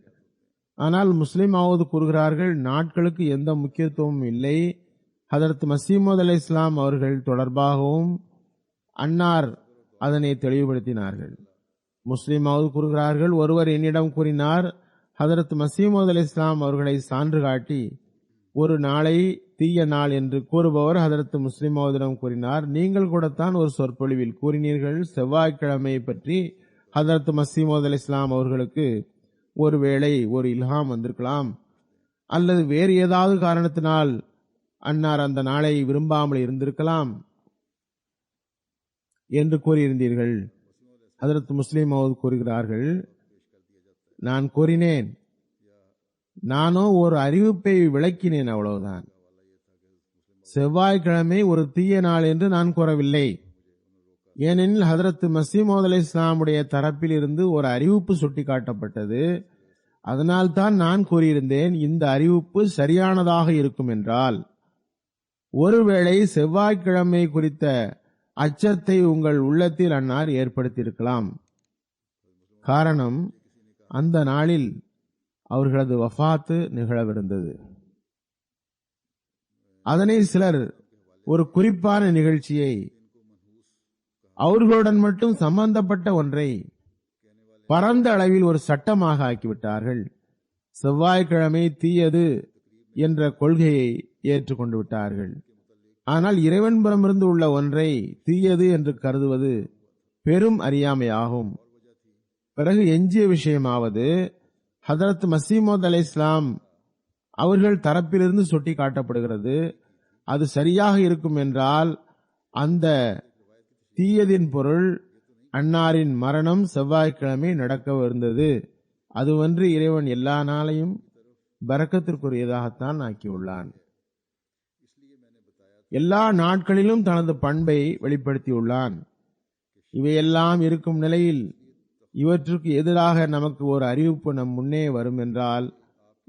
ஆனால் முஸ்லிம் மவ்ஊத் கூறுகிறார்கள், நாட்களுக்கு எந்த முக்கியத்துவமும் இல்லை. ஹதரத் மஸீஹ் மவ்ஊத் அலைஹிஸ்ஸலாம் அவர்கள் தொடர்பாகவும் அன்னார் அதனை தெளிவுபடுத்தினார்கள். முஸ்லிம் மவ்ஊத் கூறுகிறார்கள், ஒருவர் என்னிடம் கூறினார், ஹதரத் மஸீஹ் மவ்ஊத் அலைஹிஸ்ஸலாம் அவர்களை சான்று காட்டி ஒரு நாளை தீய நாள் என்று கூறுபவர் ஹதரத் முஸ்லிம் மவ்ஊதிடம் கூறினார், நீங்கள் கூடத்தான் ஒரு சொற்பொழிவில் கூறினீர்கள் செவ்வாய்க்கிழமை பற்றி. ஹதரத் மஸீஹ் மவ்ஊத் அலைஹிஸ்ஸலாம் அவர்களுக்கு ஒருவேளை ஒரு இல்ஹாம் வந்திருக்கலாம், அல்லது வேறு ஏதாவது காரணத்தினால் அன்னார் அந்த நாளை விரும்பாமல் இருந்திருக்கலாம் என்று கூறியிருந்தீர்கள். ஹதரத் முஸ்லிம் மவ்ஊத் கூறுகிறார்கள், நான் கூறினேன், நானோ ஒரு அறிவிப்பை விளக்கினேன், அவ்வளவுதான். செவ்வாய்க்கிழமை ஒரு தீய நாள் என்று நான் கூறவில்லை. ஏனெனில் ஹதரத் மஸீஹ் மவ்ஊத் அலைஹிஸ்ஸலாமுடைய தரப்பில் இருந்து ஒரு அறிவிப்பு சுட்டிக்காட்டப்பட்டது. அதனால்தான் நான் கூறியிருந்தேன், இந்த அறிவிப்பு சரியானதாக இருக்கும் என்றால் ஒருவேளை செவ்வாய்க்கிழமை குறித்த அச்சத்தை உங்கள் உள்ளத்தில் அன்னார் ஏற்படுத்தியிருக்கலாம். காரணம், அந்த நாளில் அவர்களது வஃபாத்து நிகழவிருந்தது. அதனை சிலர் ஒரு குறிப்பான நிகழ்ச்சியை, அவர்களுடன் மட்டும் சம்பந்தப்பட்ட ஒன்றை பரந்த அளவில் ஒரு சட்டமாக ஆக்கிவிட்டார்கள். செவ்வாய்க்கிழமை தீயது என்ற கொள்கையை ஏற்றுக்கொண்டு விட்டார்கள். ஆனால் இறைவன்புறமிருந்து உள்ள ஒன்றை தீயது என்று கருதுவது பெரும் அறியாமையாகும். பிறகு எஞ்சிய விஷயமாவது ஹதரத் மசீமோத் அலை இஸ்லாம் அவர்கள் தரப்பிலிருந்து சுட்டி காட்டப்படுகிறது. அது சரியாக இருக்கும் என்றால் அந்த தீயதின் பொருள் அன்னாரின் மரணம் செவ்வாய்க்கிழமை நடக்கவிருந்தது. அதுவன்று இறைவன் எல்லா நாளையும் பரக்கத்திற்குரியதாகத்தான் ஆக்கியுள்ளான். எல்லா நாட்களிலும் தனது பண்பை வெளிப்படுத்தியுள்ளான். இவையெல்லாம் இருக்கும் நிலையில் இவற்றுக்கு எதிராக நமக்கு ஒரு அறிவிப்பு நம் முன்னே வரும் என்றால்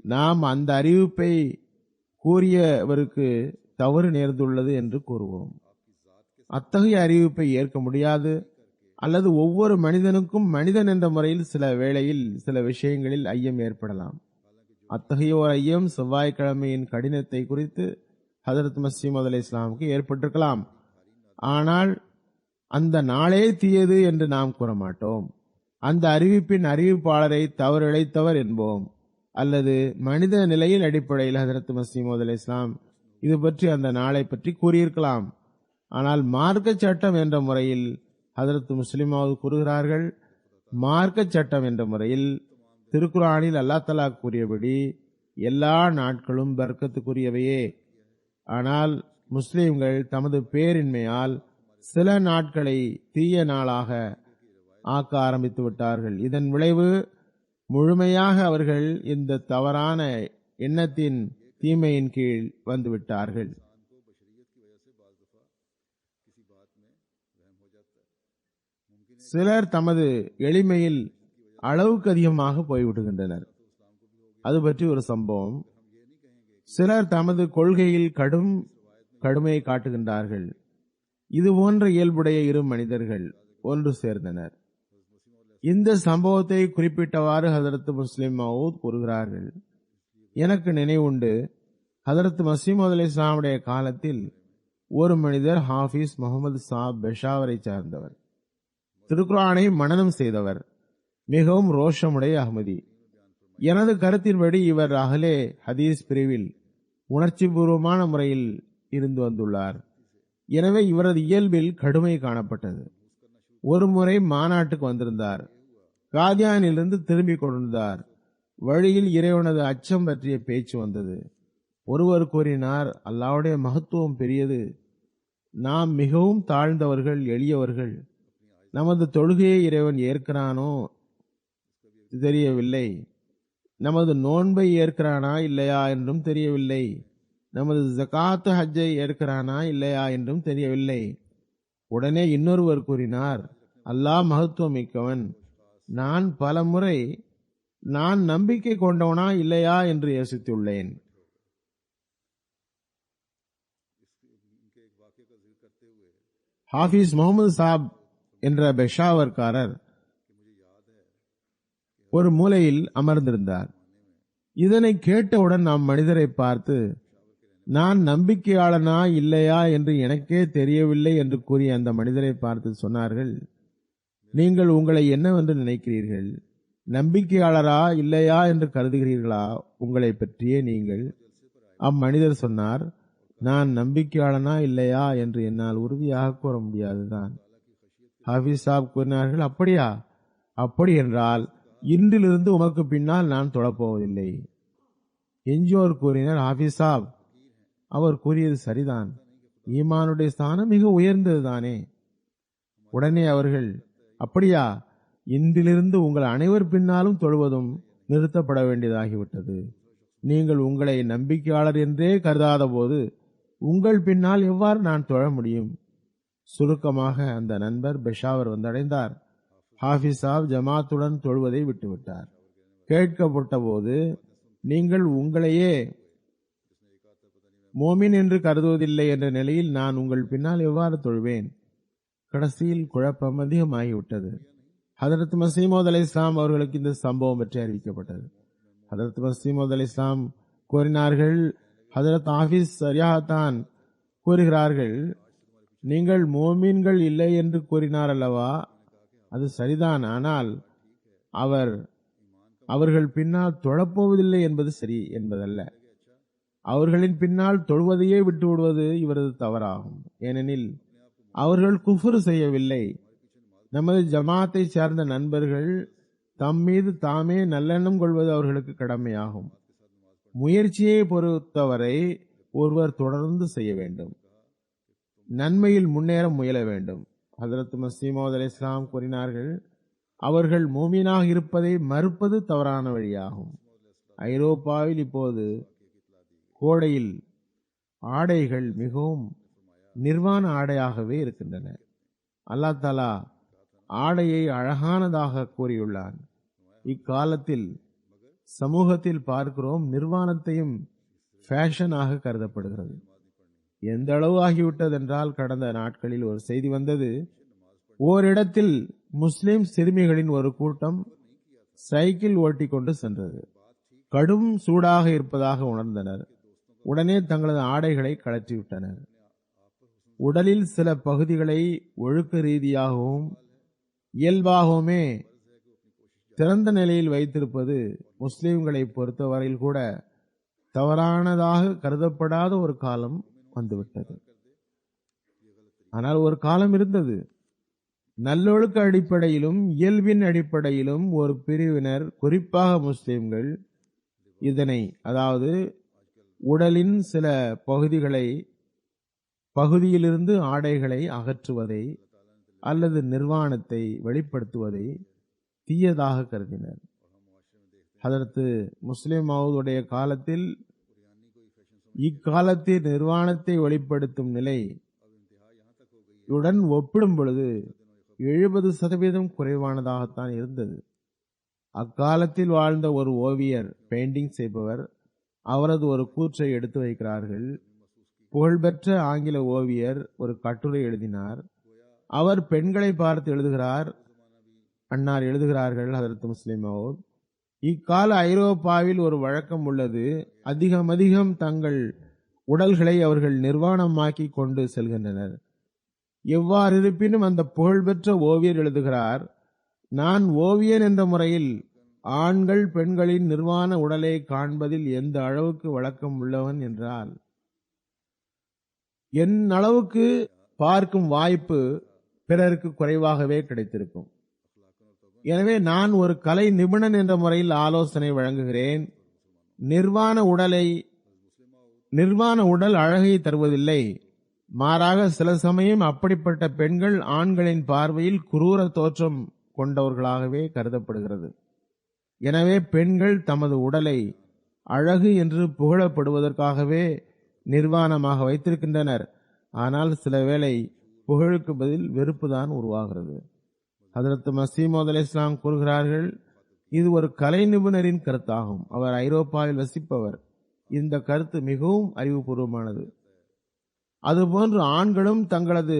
நாம் அந்த அறிவிப்பை கூறியவருக்கு தவறு நேர்ந்துள்ளது என்று கூறுவோம். அத்தகைய அறிவிப்பை ஏற்க முடியாது. அல்லது ஒவ்வொரு மனிதனுக்கும் மனிதன் என்ற முறையில் சில வேளையில் சில விஷயங்களில் ஐயம் ஏற்படலாம். அத்தகைய ஒரு ஐயம் செவ்வாய்க்கிழமையின் கடினத்தை குறித்து ஹதரத் மசீமது அலை இஸ்லாமுக்கு ஏற்பட்டிருக்கலாம். ஆனால் அந்த நாளே தீயது என்று நாம் கூற மாட்டோம். அந்த அறிவிப்பின் அறிவிப்பாளரை தவறிழைத்தவர் என்போம். அல்லது மனித நிலையின் அடிப்படையில் ஹதரத் மசீமது அலை இஸ்லாம் இது பற்றி அந்த நாளை பற்றி கூறியிருக்கலாம். ஆனால் மார்க்க சட்டம் என்ற முறையில் ஹதரத் முஸ்லிமாவது கூறுகிறார்கள், மார்க்க சட்டம் என்ற முறையில் திருக்குர்ஆனில் அல்லாஹ் தஆலா கூறியபடி எல்லா நாட்களும் பர்க்கத்துக்குரியவையே. ஆனால் முஸ்லிம்கள் தமது பேரின்மையால் சில நாட்களை தீய நாளாக ஆக்க ஆரம்பித்து விட்டார்கள். இதன் விளைவு முழுமையாக அவர்கள் இந்த தவறான எண்ணத்தின் தீமையின் கீழ் வந்துவிட்டார்கள். சிலர் தமது எளிமையில் அளவுக்கு அதிகமாக போய்விடுகின்றனர். அது பற்றி ஒரு சம்பவம். சிலர் தமது கொள்கையில் கடுமையை காட்டுகின்றார்கள். இது போன்ற இயல்புடைய இரு மனிதர்கள் ஒன்று சேர்ந்தனர். இந்த சம்பவத்தை குறிப்பிட்டவாறு ஹதரத் முஸ்லிம் மவுத் கூறுகிறார்கள், எனக்கு நினைவுண்டு, ஹதரத் மசீமது அலை இஸ்லாமுடைய காலத்தில் ஒரு மனிதர் ஹாஃபிஸ் முகமது சாப் பெஷாவரை சார்ந்தவர், திருக்குர்ஆனை மனனம் செய்தவர், மிகவும் ரோஷமுடைய அஹ்மதி. எனது கருத்தின்படி இவர் அஹ்லே ஹதீஸ் பிரிவில் உணர்ச்சி பூர்வமான முறையில் இருந்து வந்துள்ளார். எனவே இவரது இயல்பில் கடுமை காணப்பட்டது. ஒரு முறை மாநாட்டுக்கு வந்திருந்தார். காதியானிலிருந்து திரும்பிக் கொண்டிருந்தார். வழியில் இறைவனது அச்சம் பற்றிய பேச்சு வந்தது. ஒருவர் கூறினார், அல்லாஹ்வுடைய மகத்துவம் பெரியது. நாம் மிகவும் தாழ்ந்தவர்கள், எளியவர்கள். நமது தொழுகையை இறைவன் ஏற்கிறானோ தெரியவில்லை. நமது நோன்பை ஏற்கிறானா இல்லையா என்றும் தெரியவில்லை. நமது ஜகாத் ஹஜ்ஜை ஏற்கிறானா இல்லையா என்றும் தெரியவில்லை. உடனே இன்னொருவர் கூறினார், அல்லாஹ் மகத்துவம் மிக்கவன். நான் பல முறை நான் நம்பிக்கை கொண்டவனா இல்லையா என்று யோசித்துள்ளேன். ஹாஃபிஸ் முகமது சாப் என்ற பெஷாவர்காரர் ஒரு மூலையில் அமர்ந்திருந்தார். இதனை கேட்டவுடன் நாம் மனிதரை பார்த்து, நான் நம்பிக்கையாளனா இல்லையா என்று எனக்கே தெரியவில்லை என்று கூறிய அந்த மனிதரை பார்த்து சொன்னார்கள், நீங்கள் உங்களை என்னவென்று நினைக்கிறீர்கள்? நம்பிக்கையாளரா இல்லையா என்று கருதுகிறீர்களா உங்களை பற்றியே நீங்கள்? அம்மனிதர் சொன்னார், நான் நம்பிக்கையாளனா இல்லையா என்று என்னால் உறுதியாக கூற முடியாதுதான். ஹாஃபிஸ் சாப் கூறினார்கள், அப்படியா? அப்படி என்றால் இன்றிலிருந்து உமக்கு பின்னால் நான் தொழப்போவதில்லை. எஞ்சியோர் கூறினர், ஹாஃபிஸ் சாப், அவர் கூறியது சரிதான். ஈமானுடைய ஸ்தானம் மிக உயர்ந்ததுதானே. உடனே அவர்கள், அப்படியா? இன்றிலிருந்து உங்கள் அனைவர் பின்னாலும் தொழுவதும் நிறுத்தப்பட வேண்டியதாகிவிட்டது. நீங்கள் உங்களை நம்பிக்கையாளர் என்றே கருதாத போது உங்கள் பின்னால் எவ்வாறு நான் தொழ முடியும்? சுருக்கமாக அந்த நண்பர் பெஷாவர் வந்தடைந்தார். ஹாஃபிஸ் சாப் ஜமாத்துடன் தொழுவதை விட்டுவிட்டார். கேட்கப்பட்ட போது, நீங்கள் உங்களையே மோமின் என்று கருதுவதில்லை என்ற நிலையில் நான் உங்கள் பின்னால் எவ்வாறு தொழுவேன்? கடைசியில் குழப்பம் அதிகமாகிவிட்டது. ஹதரத் மசீமோத் அலை இஸ்லாம் அவர்களுக்கு இந்த சம்பவம் பற்றி அறிவிக்கப்பட்டது. ஹதரத் மசீமோத் அலை இஸ்லாம் கூறினார்கள், ஹதரத் ஹாஃபிஸ் சரியாகத்தான் கூறுகிறார்கள். நீங்கள் மோமீன்கள் இல்லை என்று கூறினார் அல்லவா? அது சரிதான். ஆனால் அவர்கள் பின்னால் தொழப்போவதில்லை என்பது சரி என்பதல்ல. அவர்களின் பின்னால் தொழுவதையே விட்டு விடுவது இவரது தவறாகும். ஏனெனில் அவர்கள் குஃபுர் செய்யவில்லை. நமது ஜமாத்தை சார்ந்த நண்பர்கள் தம் மீது தாமே நல்லெண்ணம் கொள்வது அவர்களுக்கு கடமையாகும். முயற்சியை பொறுத்தவரை ஒருவர் தொடர்ந்து செய்ய வேண்டும், நன்மையில் முன்னேற முயல வேண்டும். ஹஜ்ரத் மஸீஹ் மவ்ஊத் அலைஹிஸ்ஸலாம் கூறினார்கள், அவர்கள் மூமினாக இருப்பதை மறுப்பது தவறான வழியாகும். ஐரோப்பாவில் இப்போது கோடையில் ஆடைகள் மிகவும் நிர்வாண ஆடையாகவே இருக்கின்றன. அல்லாஹ் தஆலா ஆடையை அழகானதாக கூறியுள்ளான். இக்காலத்தில் சமூகத்தில் பார்க்கிறோம், நிர்வாணத்தையும் ஃபேஷனாக கருதப்படுகிறது. எந்த அளவு ஆகிவிட்டதென்றால், கடந்த நாட்களில் ஒரு செய்தி வந்தது. ஓரிடத்தில் முஸ்லிம் சிறுமிகளின் ஒரு கூட்டம் சைக்கிள் ஓட்டிக் கொண்டு சென்றது. கடும் சூடாக இருப்பதாக உணர்ந்தனர். உடனே தங்களது ஆடைகளை கழற்றிவிட்டனர். உடலில் சில பகுதிகளை ஒழுக்க ரீதியாகவும் இயல்பாகவுமே திறந்த நிலையில் வைத்திருப்பது முஸ்லிம்களை பொறுத்தவரையில் கூட தவறானதாக கருதப்படாத ஒரு காலம் வந்துவிட்டது. ஆனால் ஒரு காலம் இருந்தது, நல்லொழுக்க அடிப்படையிலும் இயல்பின் அடிப்படையிலும் ஒரு பிரிவினர், குறிப்பாக முஸ்லிம்கள், இதனை, அதாவது உடலின் சில பகுதியிலிருந்து ஆடைகளை அகற்றுவதை அல்லது நிர்வாணத்தை வெளிப்படுத்துவதை தீயதாக கருதினர். ஹஜ்ரத் முஸ்லிம் மவ்ஊதுடைய காலத்தில் இக்காலத்தில் நிர்வாணத்தை வெளிப்படுத்தும் நிலை உடன் ஒப்பிடும் பொழுது 70% குறைவானதாகத்தான் இருந்தது. அக்காலத்தில் வாழ்ந்த ஒரு ஓவியர், பெயிண்டிங் செய்பவர், அவரது ஒரு கூற்றை எடுத்து வைக்கிறார்கள். புகழ்பெற்ற ஆங்கில ஓவியர் ஒரு கட்டுரை எழுதினார். அவர் பெண்களை பார்த்து எழுதுகிறார். அன்னார் எழுதுகிறார்கள், ஹஜ்ரத் முஸ்லிம் மவ்ஊத், இக்கால ஐரோப்பாவில் ஒரு வழக்கம் உள்ளது, அதிகம் தங்கள் உடல்களை அவர்கள் நிர்வாணமாக்கி கொண்டு செல்கின்றனர். எவ்வாறு இருப்பினும் அந்த புகழ்பெற்ற ஓவியர் எழுதுகிறார், நான் ஓவியன் என்ற முறையில் ஆண்கள் பெண்களின் நிர்வாண உடலை காண்பதில் எந்த அளவுக்கு வழக்கம் உள்ளவன் என்றால், என் அளவுக்கு பார்க்கும் வாய்ப்பு பிறருக்கு குறைவாகவே கிடைத்திருக்கும். எனவே நான் ஒரு கலை நிபுணன் என்ற முறையில் ஆலோசனை வழங்குகிறேன். நிர்வாண உடல் அழகை தருவதில்லை, மாறாக சில சமயம் அப்படிப்பட்ட பெண்கள் ஆண்களின் பார்வையில் குரூர தோற்றம் கொண்டவர்களாகவே கருதப்படுகிறது. எனவே பெண்கள் தமது உடலை அழகு என்று புகழப்படுவதற்காகவே நிர்வாணமாக வைத்திருக்கின்றனர். ஆனால் சில வேளை புகழுக்கு பதில் வெறுப்புதான் உருவாகிறது. ஹஜ்ரத் மஸீஹ் மவ்ஊத் அலைஹிஸ்ஸலாம் கூறுகிறார்கள், இது ஒரு கலை நிபுணரின் கருத்தாகும். அவர் ஐரோப்பாவில் வசிப்பவர். இந்த கருத்து மிகவும் அறிவுபூர்வமானது. அதுபோன்று ஆண்களும் தங்களது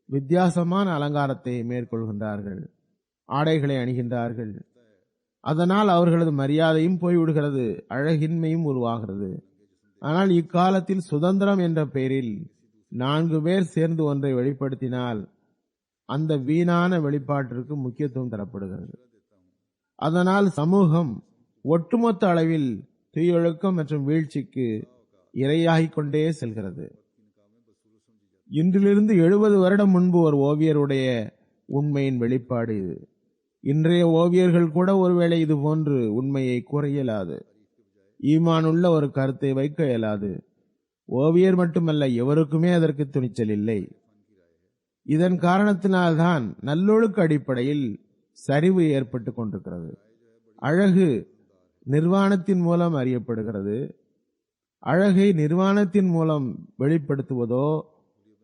வித்தியாசமான அலங்காரத்தை மேற்கொள்கின்றார்கள், ஆடைகளை அணிகின்றார்கள். அதனால் அவர்களது மரியாதையும் போய்விடுகிறது, அழகின்மையும் உருவாகிறது. ஆனால் இக்காலத்தில் சுதந்திரம் என்ற பெயரில் 4 பேர் சேர்ந்து ஒன்றை வெளிப்படுத்தினால் அந்த வீணான வெளிப்பாட்டிற்கு முக்கியத்துவம் தரப்படுகிறது. அதனால் சமூகம் ஒட்டுமொத்த அளவில் தீயொழுக்கம் மற்றும் வீழ்ச்சிக்கு இரையாகிக் கொண்டே செல்கிறது. இன்றிலிருந்து 70 வருடம் முன்பு ஒரு ஓவியருடைய உண்மையின் வெளிப்பாடு இது. இன்றைய ஓவியர்கள் கூட ஒருவேளை இது போன்று உண்மையை கூற இயலாது, ஈமானுள்ள ஒரு கருத்தை வைக்க இயலாது. ஓவியர் மட்டுமல்ல, எவருக்குமே அதற்கு துணிச்சல் இல்லை. இதன் காரணத்தினால்தான் நல்லொழுக்க அடிப்படையில் சரிவு ஏற்பட்டுக் கொண்டிருக்கிறது. அழகு நிர்வாணத்தின் மூலம் அறியப்படுகிறது. அழகை நிர்வாணத்தின் மூலம் வெளிப்படுத்துவதோ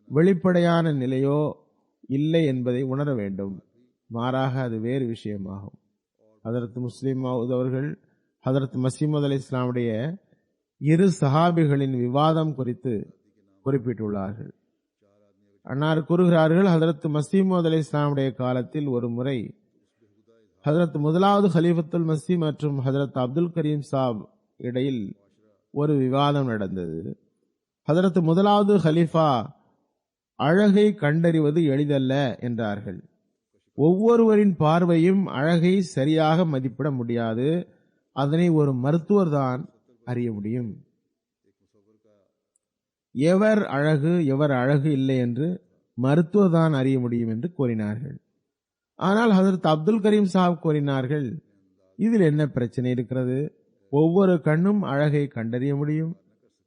வெளிப்படையான நிலையோ இல்லை என்பதை உணர வேண்டும். மாறாக அது வேறு விஷயமாகும். ஹஜ்ரத் முஸ்லிம் மவ்ஊத் அவர்கள் ஹஜ்ரத் மஸீஹ் மவ்ஊத் அலைஹிஸ்ஸலாமுடைய 2 சஹாபிகளின் விவாதம் குறித்து குறிப்பிட்டுள்ளார்கள். அன்னார் கூறுகிறார்கள், ஹஜ்ரத் மஸீஹ் மவ்ஊத் அலைஹிஸ்ஸலாமுடைய காலத்தில் ஒரு முறை ஹஜ்ரத் முதலாவது ஹலீஃபத்துல் மஸீஹ் மற்றும் ஹஜ்ரத் அப்துல் கரீம் சாப் இடையில் ஒரு விவாதம் நடந்தது. ஹஜ்ரத் முதலாவது ஹலீஃபா அழகை கண்டறிவது எளிதல்ல என்றார்கள். ஒவ்வொருவரின் பார்வையும் அழகை சரியாக மதிப்பிட முடியாது, அதனை ஒரு மருத்துவர் தான் அறிய முடியும். எவர் அழகு எவர் அழகு இல்லை என்று மருத்துவர் தான் அறிய முடியும் என்று கூறினார்கள். ஆனால் ஹஜரத் அப்துல் கரீம் சாஹிப் கூறினார்கள், இதில் என்ன பிரச்சனை இருக்கிறது? ஒவ்வொரு கண்ணும் அழகை கண்டறிய முடியும்.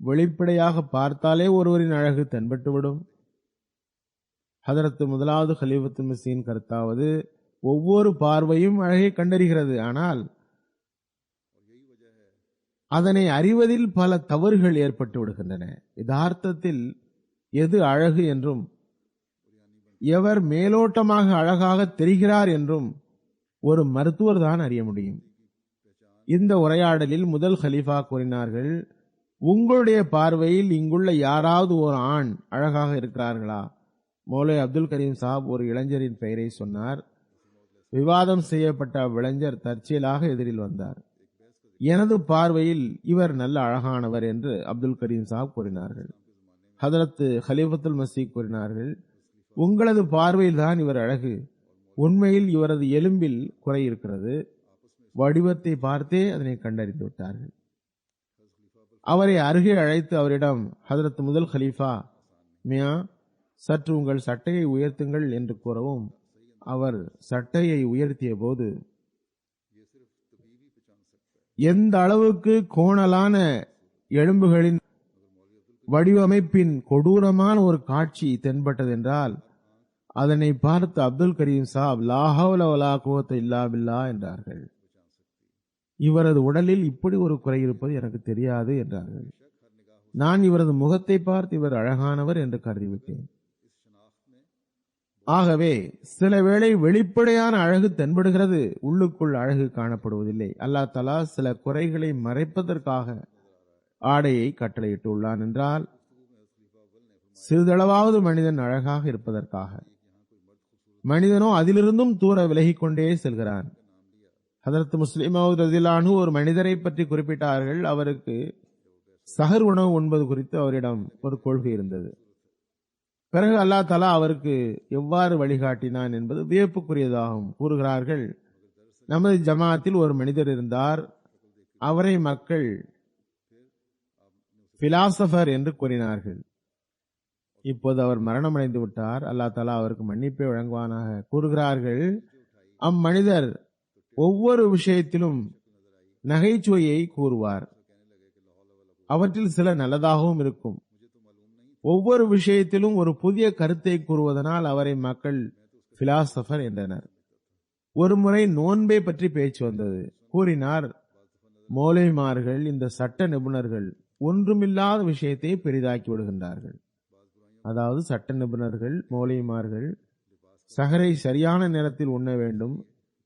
வெளிப்படையாக பார்த்தாலே ஒருவரின் அழகு தென்பட்டுவிடும். ஹதரத் முதலாவது கலீஃபத்துல் மஸீஹின் கருத்தாவது, ஒவ்வொரு பார்வையும் அழகை கண்டறிகிறது. ஆனால் அதனை அறிவதில் பல தவறுகள் ஏற்பட்டு விடுகின்றன. யதார்த்தத்தில் எது அழகு என்றும் எவர் மேலோட்டமாக அழகாக தெரிகிறார் என்றும் ஒரு மருத்துவர் தான் அறிய முடியும். இந்த உரையாடலில் முதல் கலீஃபா கூறினார்கள், உங்களுடைய பார்வையில் இங்குள்ள யாராவது ஒரு ஆண் அழகாக இருக்கிறார்களா? மௌலை அப்துல் கரீம் சாப் ஒரு இளைஞரின் பெயரை சொன்னார். விவாதம் செய்யப்பட்ட அவ்விளைஞர் தற்செயலாக எதிரில் வந்தார். எனது பார்வையில் இவர் நல்ல அழகானவர் என்று அப்துல் கரீம் சாப் கூறினார்கள். ஹதரத் கலீஃபத்துல் மஸீஹ் கூறினார்கள், உங்களது பார்வையில் தான் இவர் அழகு. உண்மையில் இவரது எலும்பில் குறை இருக்கிறது. வடிவத்தை பார்த்தே அதனை கண்டறிந்து விட்டார்கள். அவரை அருகே அழைத்து அவரிடம், ஹதரத் முதல் கலீஃபா, மியா சற்று உங்கள் சட்டையை உயர்த்துங்கள் என்று கூறவும் அவர் சட்டையை உயர்த்திய போது எந்த அளவுக்கு கோணலான எலும்புகளின் வடிவமைப்பின் கொடூரமான ஒரு காட்சி தென்பட்டதென்றால் அதனை பார்த்து அப்துல் கரீம் சாப் லா ஹவ்ல வலா குவத்த இல்லா பில்லாஹ் என்றார்கள். இவரது உடலில் இப்படி ஒரு குறை இருப்பது எனக்கு தெரியாது என்றார்கள். நான் இவரது முகத்தை பார்த்து இவர் அழகானவர் என்று கருதிவிட்டேன். ஆகவே சில வேளை வெளிப்படையான அழகு தென்படுகிறது, உள்ளுக்குள் அழகு காணப்படுவதில்லை. அல்லாஹ் தஆலா சில குறைகளை மறைப்பதற்காக ஆடையை கட்டளையிட்டுள்ளான் என்றால் சிறிதளவாவது மனிதன் அழகாக இருப்பதற்காக. மனிதனோ அதிலிருந்தும் தூர விலகிக் கொண்டே செல்கிறான். ஹதரத் முஸ்லிம் மவ்ஊத் ரலியல்லாஹு அன்ஹு ஒரு மனிதரை பற்றி குறிப்பிட்டார்கள். அவருக்கு சஹர் உணவு உண்பது குறித்து அவரிடம் ஒரு கொள்கை இருந்தது. பிறகு அல்லாஹ் தஆலா அவருக்கு எவ்வாறு வழிகாட்டினான் என்பது வியப்புக்குரியதாகும். கூறுகிறார்கள், நமது ஜமாத்தில் ஒரு மனிதர் இருந்தார். அவரை மக்கள் பிலாசபர் என்று கூறினார்கள். இப்போது அவர் மரணமடைந்து விட்டார். அல்லாஹ் தஆலா அவருக்கு மன்னிப்பை வழங்குவானாக. கூறுகிறார்கள், அம்மனிதர் ஒவ்வொரு விஷயத்திலும் நகைச்சுவையை கூறுவார். அவற்றில் சில நல்லதாகவும் இருக்கும். ஒவ்வொரு விஷயத்திலும் ஒரு புதிய கருத்தை கூறுவதனால் அவரை மக்கள் பிலாசபர் என்றனர். ஒருமுறை நோன்பை பற்றி பேச்சு வந்தது. கூறினார், மௌலைமார்கள், இந்த சட்ட நிபுணர்கள் ஒன்றுமில்லாத விஷயத்தை பெரிதாக்கி விடுகின்றார்கள். அதாவது சட்ட நிபுணர்கள், மௌலைமார்கள் சஹரை சரியான நேரத்தில் உண்ண வேண்டும்,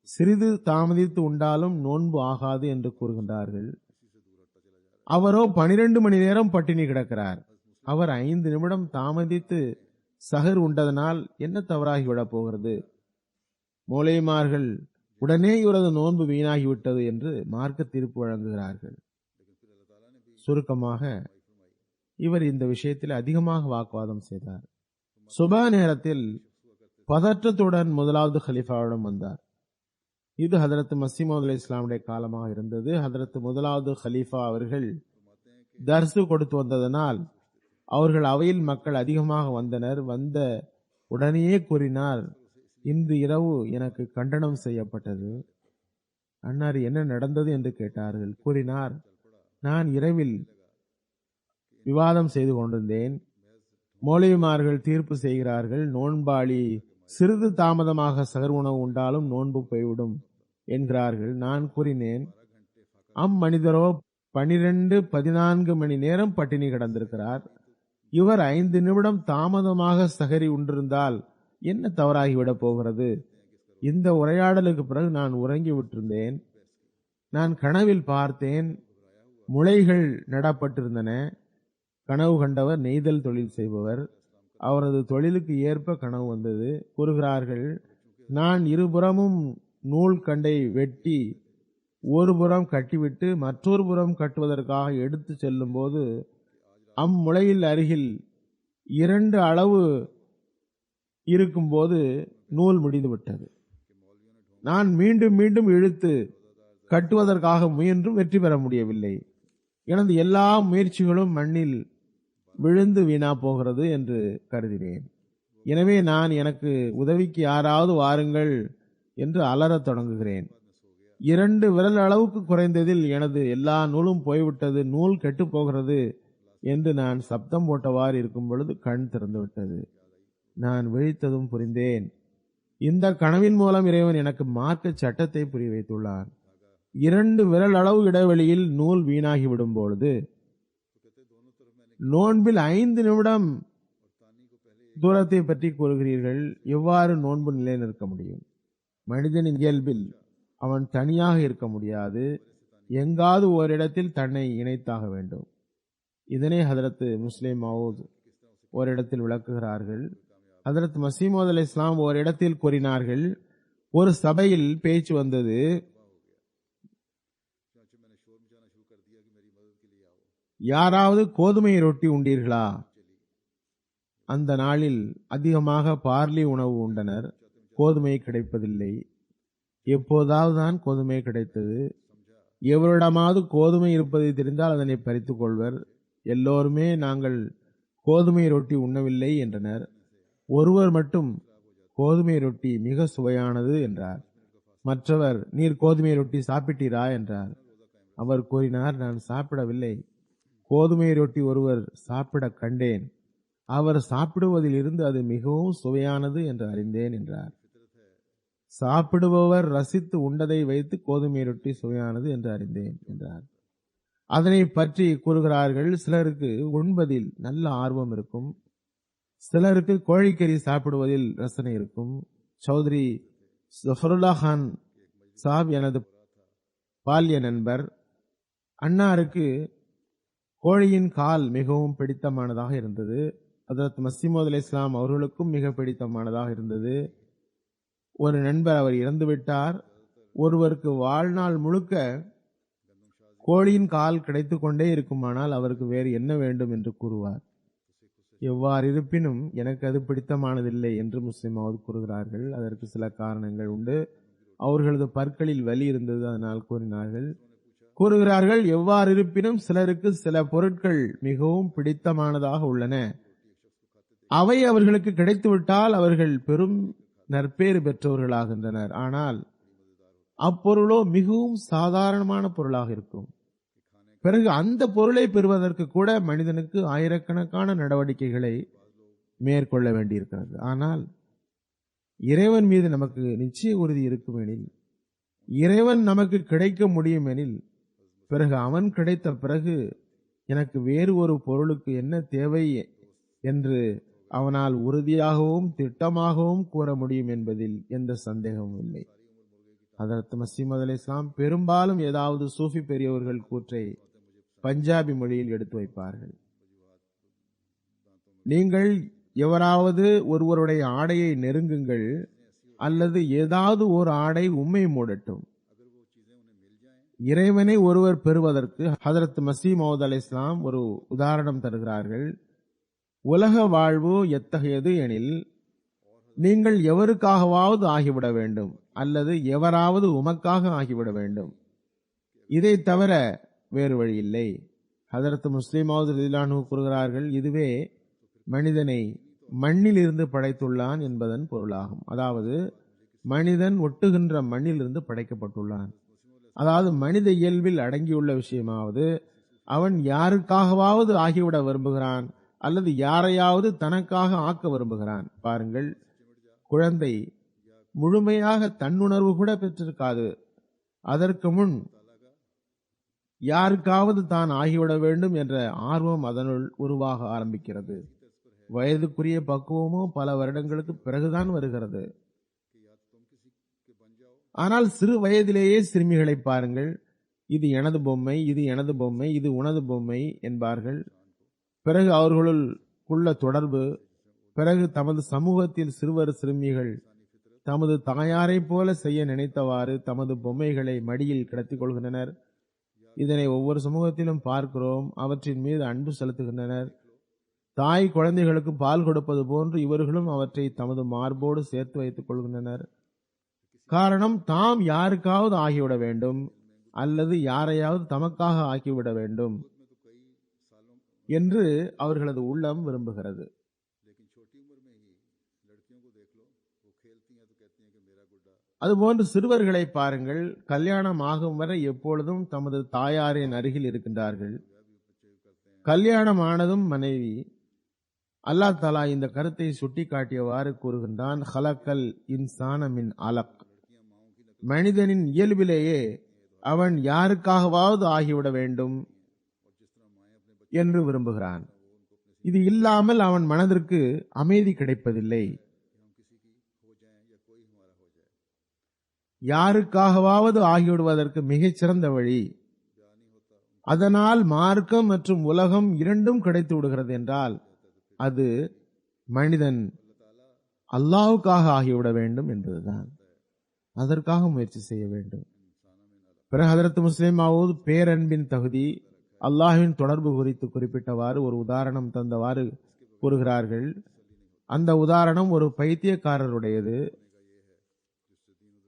சிறிது தாமதித்து உண்டாலும் நோன்பு ஆகாது என்று கூறுகின்றார்கள். அவரோ 12 மணி நேரம் பட்டினி கிடக்கிறார். அவர் 5 நிமிடம் தாமதித்து சஹர் உண்டதனால் என்ன தவறாகிவிடப் போகிறது? மௌலைமார்கள் உடனே இவரது நோன்பு வீணாகிவிட்டது என்று மார்க்க தீர்ப்பு வழங்குகிறார்கள். சுருக்கமாக இவர் இந்த விஷயத்தில் அதிகமாக வாக்குவாதம் செய்தார். சுபா நேரத்தில் பதற்றத்துடன் முதலாவது கலீஃபாவிடம் வந்தார். இது ஹதரத் மஸீஹ் மவ்ஊத் அலைஹிஸ்ஸலாமுடைய காலமாக இருந்தது. ஹதரத் முதலாவது கலீஃபா அவர்கள் தர்சு கொடுத்து வந்ததனால் அவர்கள் அவையில் மக்கள் அதிகமாக வந்தனர். வந்த உடனேயே கூறினார், இன்று இரவு எனக்கு கண்டனம் செய்யப்பட்டது. அன்னார் என்ன நடந்தது என்று கேட்டார்கள். கூறினார், நான் இரவில் விவாதம் செய்து கொண்டிருந்தேன். மௌலவிமார்கள் தீர்ப்பு செய்கிறார்கள், நோன்பாளி சிறிது தாமதமாக சகர் உணவு உண்டாலும் நோன்பு போய்விடும் என்கிறார்கள். நான் கூறினேன், அம்மனிதரோ 12-14 மணி நேரம் பட்டினி கிடந்திருக்கிறார். இவர் 5 நிமிடம் தாமதமாக சகரி உண்டிருந்தால் என்ன தவறாகிவிடப் போகிறது? இந்த உரையாடலுக்கு பிறகு நான் உறங்கி விட்டிருந்தேன். நான் கனவில் பார்த்தேன், முளைகள் நடப்பட்டிருந்தன. கனவு கண்டவர் நெய்தல் தொழில் செய்பவர். அவரது தொழிலுக்கு ஏற்ப கனவு வந்தது. கூறுகிறார்கள், நான் இருபுறமும் நூல் கண்டை வெட்டி ஒரு புறம் கட்டிவிட்டு மற்றொரு புறம் கட்டுவதற்காக எடுத்து செல்லும் போது அம்முளையில் அருகில் 2 அளவு இருக்கும்போது நூல் முடிந்து விட்டது. நான் மீண்டும் மீண்டும் இழுத்து கட்டுவதற்காக முயன்றும் வெற்றி பெற முடியவில்லை. எனது எல்லா முயற்சிகளும் மண்ணில் விழுந்து வீணா போகிறது என்று கருதினேன். எனவே நான் எனக்கு உதவிக்கு யாராவது வாருங்கள் என்று அலறத் தொடங்குகிறேன். 2 விரல் அளவுக்கு குறைந்ததில் எனது எல்லா நூலும் போய்விட்டது, நூல் கெட்டுப் போகிறது என்று நான் சப்தம் போட்டவாறு இருக்கும் பொழுது கண் திறந்துவிட்டது. நான் விழித்ததும் புரிந்தேன், இந்த கனவின் மூலம் இறைவன் எனக்கு மார்க்க சட்டத்தை புரிய வைத்துள்ளான். 2 விரல் அளவு இடைவெளியில் நூல் வீணாகிவிடும் பொழுது நோன்பில் 5 நிமிடம் தூரத்தை பற்றி கூறுகிறீர்கள். எவ்வாறு நோன்பு நிலைநிற்க முடியும்? மனிதனின் இயல்பில் அவன் தனியாக இருக்க முடியாது, எங்காவது ஓரிடத்தில் தன்னை இணைத்தாக வேண்டும். இதனை ஹதரத் முஸ்லிம் மவுத் ஓரிடத்தில் விளக்குகிறார்கள். ஹதரத் மசீமோத் அலைஹிஸ்ஸலாம் ஓரிடத்தில் கூறினார்கள், ஒரு சபையில் பேச்சு வந்தது. யாராவது கோதுமை ரொட்டி உண்டீர்களா? அந்த நாளில் அதிகமாக பார்லி உணவு உண்டனர். கோதுமை கிடைப்பதில்லை. எப்போதாவது தான் கோதுமை கிடைத்தது. எவரிடமாவது கோதுமை இருப்பதை தெரிந்தால் அதனை பறித்துக் கொள்வர். எல்லோருமே நாங்கள் கோதுமை ரொட்டி உண்ணவில்லை என்றனர். ஒருவர் மட்டும் கோதுமை ரொட்டி மிக சுவையானது என்றார். மற்றவர், நீர் கோதுமை ரொட்டி சாப்பிட்டீரா என்றார். அவர் கூறினார், நான் சாப்பிடவில்லை. கோதுமை ரொட்டி ஒருவர் சாப்பிட கண்டேன். அவர் சாப்பிடுவதில் இருந்து அது மிகவும் சுவையானது என்று அறிந்தேன் என்றார். சாப்பிடுபவர் ரசித்து உண்டதை வைத்து கோதுமை ரொட்டி சுவையானது என்று அறிந்தேன் என்றார். அதனை பற்றி கூறுகிறார்கள், சிலருக்கு உண்பதில் நல்ல ஆர்வம் இருக்கும், சிலருக்கு கோழிக்கறி சாப்பிடுவதில் ரசனை இருக்கும். சௌத்ரி ஜஃபருல்லா கான் சாப் எனது பால்ய நண்பர். அன்னாருக்கு கோழியின் கால் மிகவும் பிடித்தமானதாக இருந்தது. ஹதரத் மசீமோத் அலைஹிஸ்ஸலாம் அவர்களுக்கும் மிக பிடித்தமானதாக இருந்தது. ஒரு நண்பர், அவர் இறந்துவிட்டார். ஒருவருக்கு வாழ்நாள் முழுக்க கோழியின் கால் கிடைத்துக் கொண்டே இருக்குமானால் அவருக்கு வேறு என்ன வேண்டும் என்று கூறுவார். எவ்வாறு இருப்பினும் எனக்கு அது பிடித்தமானதில்லை என்று முஸ்லிமாவது கூறுகிறார்கள். அதற்கு சில காரணங்கள் உண்டு. அவர்களது பற்களில் வலி இருந்தது, அதனால் கூறுகிறார்கள். எவ்வாறு இருப்பினும் சிலருக்கு சில பொருட்கள் மிகவும் பிடித்தமானதாக உள்ளன. அவை அவர்களுக்கு கிடைத்துவிட்டால் அவர்கள் பெரும் நற்பேறு பெற்றவர்களாகின்றனர். ஆனால் அப்பொருளோ மிகவும் சாதாரணமான பொருளாக இருக்கும். பிறகு அந்த பொருளை பெறுவதற்கு கூட மனிதனுக்கு ஆயிரக்கணக்கான நடவடிக்கைகளை மேற்கொள்ள வேண்டியிருக்கிறது. ஆனால் இறைவன் மீது நமக்கு நிச்சய உறுதி இருக்குமெனில், இறைவன் நமக்கு கிடைக்க முடியும் எனில், பிறகு அவன் கிடைத்த பிறகு எனக்கு வேறு ஒரு பொருளுக்கு என்ன தேவை என்று அவனால் உறுதியாகவும் திட்டமாகவும் கூற முடியும் என்பதில் எந்த சந்தேகமும் இல்லை. ஹதரத் மசீமோத் அலைஹிஸ்ஸலாம் பெரும்பாலும் ஏதாவது சூஃபி பெரியவர்கள் கூற்றை பஞ்சாபி மொழியில் எடுத்து வைப்பார்கள். நீங்கள் எவராவது ஒருவருடைய ஆடையை நெருங்குங்கள், அல்லது ஏதாவது ஒரு ஆடை உம்மை மூடட்டும். இறைவனை ஒருவர் பெறுவதற்கு ஹதரத் மசீஹ் மவ்ஊத் அலைஹிஸ்ஸலாம் ஒரு உதாரணம் தருகிறார்கள். உலக வாழ்வு எத்தகையது எனில், நீங்கள் எவருக்காகவாவது ஆகிவிட வேண்டும், அல்லது எவராவது உமக்காக ஆகிவிட வேண்டும். இதை தவிர வேறு வழி இல்லை. ஹதரத் முஸ்லிம் மவ்ஊத் ரலியல்லாஹு அன்ஹு கூறுகிறார்கள், இதுவே மனிதனை மண்ணில் இருந்து படைத்துள்ளான் என்பதன் பொருளாகும். அதாவது மனிதன் ஒட்டுகின்ற மண்ணிலிருந்து படைக்கப்பட்டுள்ளான். அதாவது மனித இயல்பில் அடங்கியுள்ள விஷயமாவது, அவன் யாருக்காகவாவது ஆகிவிட விரும்புகிறான், அல்லது யாரையாவது தனக்காக ஆக்க விரும்புகிறான். பாருங்கள், குழந்தை முழுமையாக தன்னுணர்வு கூட பெற்றிருக்காது. அதற்கு முன் யாருக்காவது தான் ஆகிவிட வேண்டும் என்ற ஆர்வம் அதனுள் உருவாக ஆரம்பிக்கிறது. வயதுக்குரிய பக்குவமோ பல வருடங்களுக்கு பிறகுதான் வருகிறது. ஆனால் சிறு வயதிலேயே சிறுமிகளை பாருங்கள், இது எனது பொம்மை, இது எனது பொம்மை, இது உனது பொம்மை என்பார்கள். பிறகு அவர்களுக்குள்ள தொடர்பு, பிறகு தமது சமூகத்தில் சிறுவர் சிறுமிகள் தமது தாயாரை போல செய்ய நினைத்தவாறு தமது பொம்மைகளை மடியில் கிடத்திக் கொள்கின்றனர். இதனை ஒவ்வொரு சமூகத்திலும் பார்க்கிறோம். அவற்றின் மீது அன்பு செலுத்துகின்றனர். தாய் குழந்தைகளுக்கு பால் கொடுப்பது போன்று இவர்களும் அவற்றை தமது மார்போடு சேர்த்து வைத்துக் கொள்கின்றனர். காரணம், தாம் யாருக்காவது ஆகிவிட வேண்டும், அல்லது யாரையாவது தமக்காக ஆக்கிவிட வேண்டும். என்று அவர்களது உள்ளம் விரும்புகிறது. அதுபோன்று சிறுவர்களை பாருங்கள், கல்யாணம் ஆகும் வரை எப்பொழுதும் தமது தாயாரின் அருகில் இருக்கின்றார்கள். கல்யாணம் ஆனதும் மனைவி, அல்லாஹ் தஆலா இந்த கருத்தை சுட்டிக்காட்டியவாறு கூறுகின்றான், ஹலக்கல் இன்சான மின் அலக், மனிதனின் இயல்பிலேயே அவன் யாருக்காகவாவது ஆகிவிட வேண்டும் என்று விரும்புகிறான். இது இல்லாமல் அவன் மனதிற்கு அமைதி கிடைப்பதில்லை. யாருக்காகவாவது ஆகிவிடுவதற்கு மிகச்சிறந்த வழி, அதனால் மார்க்கம் மற்றும் உலகம் இரண்டும் கிடைத்து விடுகிறது என்றால் அது மனிதன் அல்லாஹ்வுக்காக ஆகிவிட வேண்டும் என்பதுதான். அதற்காக முயற்சி செய்ய வேண்டும். பிறகு ஹதரத் முஸ்லிம் மவ்ஊத் பேரன்பின் தகுதி, அல்லாஹ்வின் தொடர்பு குறித்து குறிப்பிட்டவாறு ஒரு உதாரணம் தந்தவாறு கூறுகிறார்கள். அந்த உதாரணம் ஒரு பைத்தியக்காரருடையது.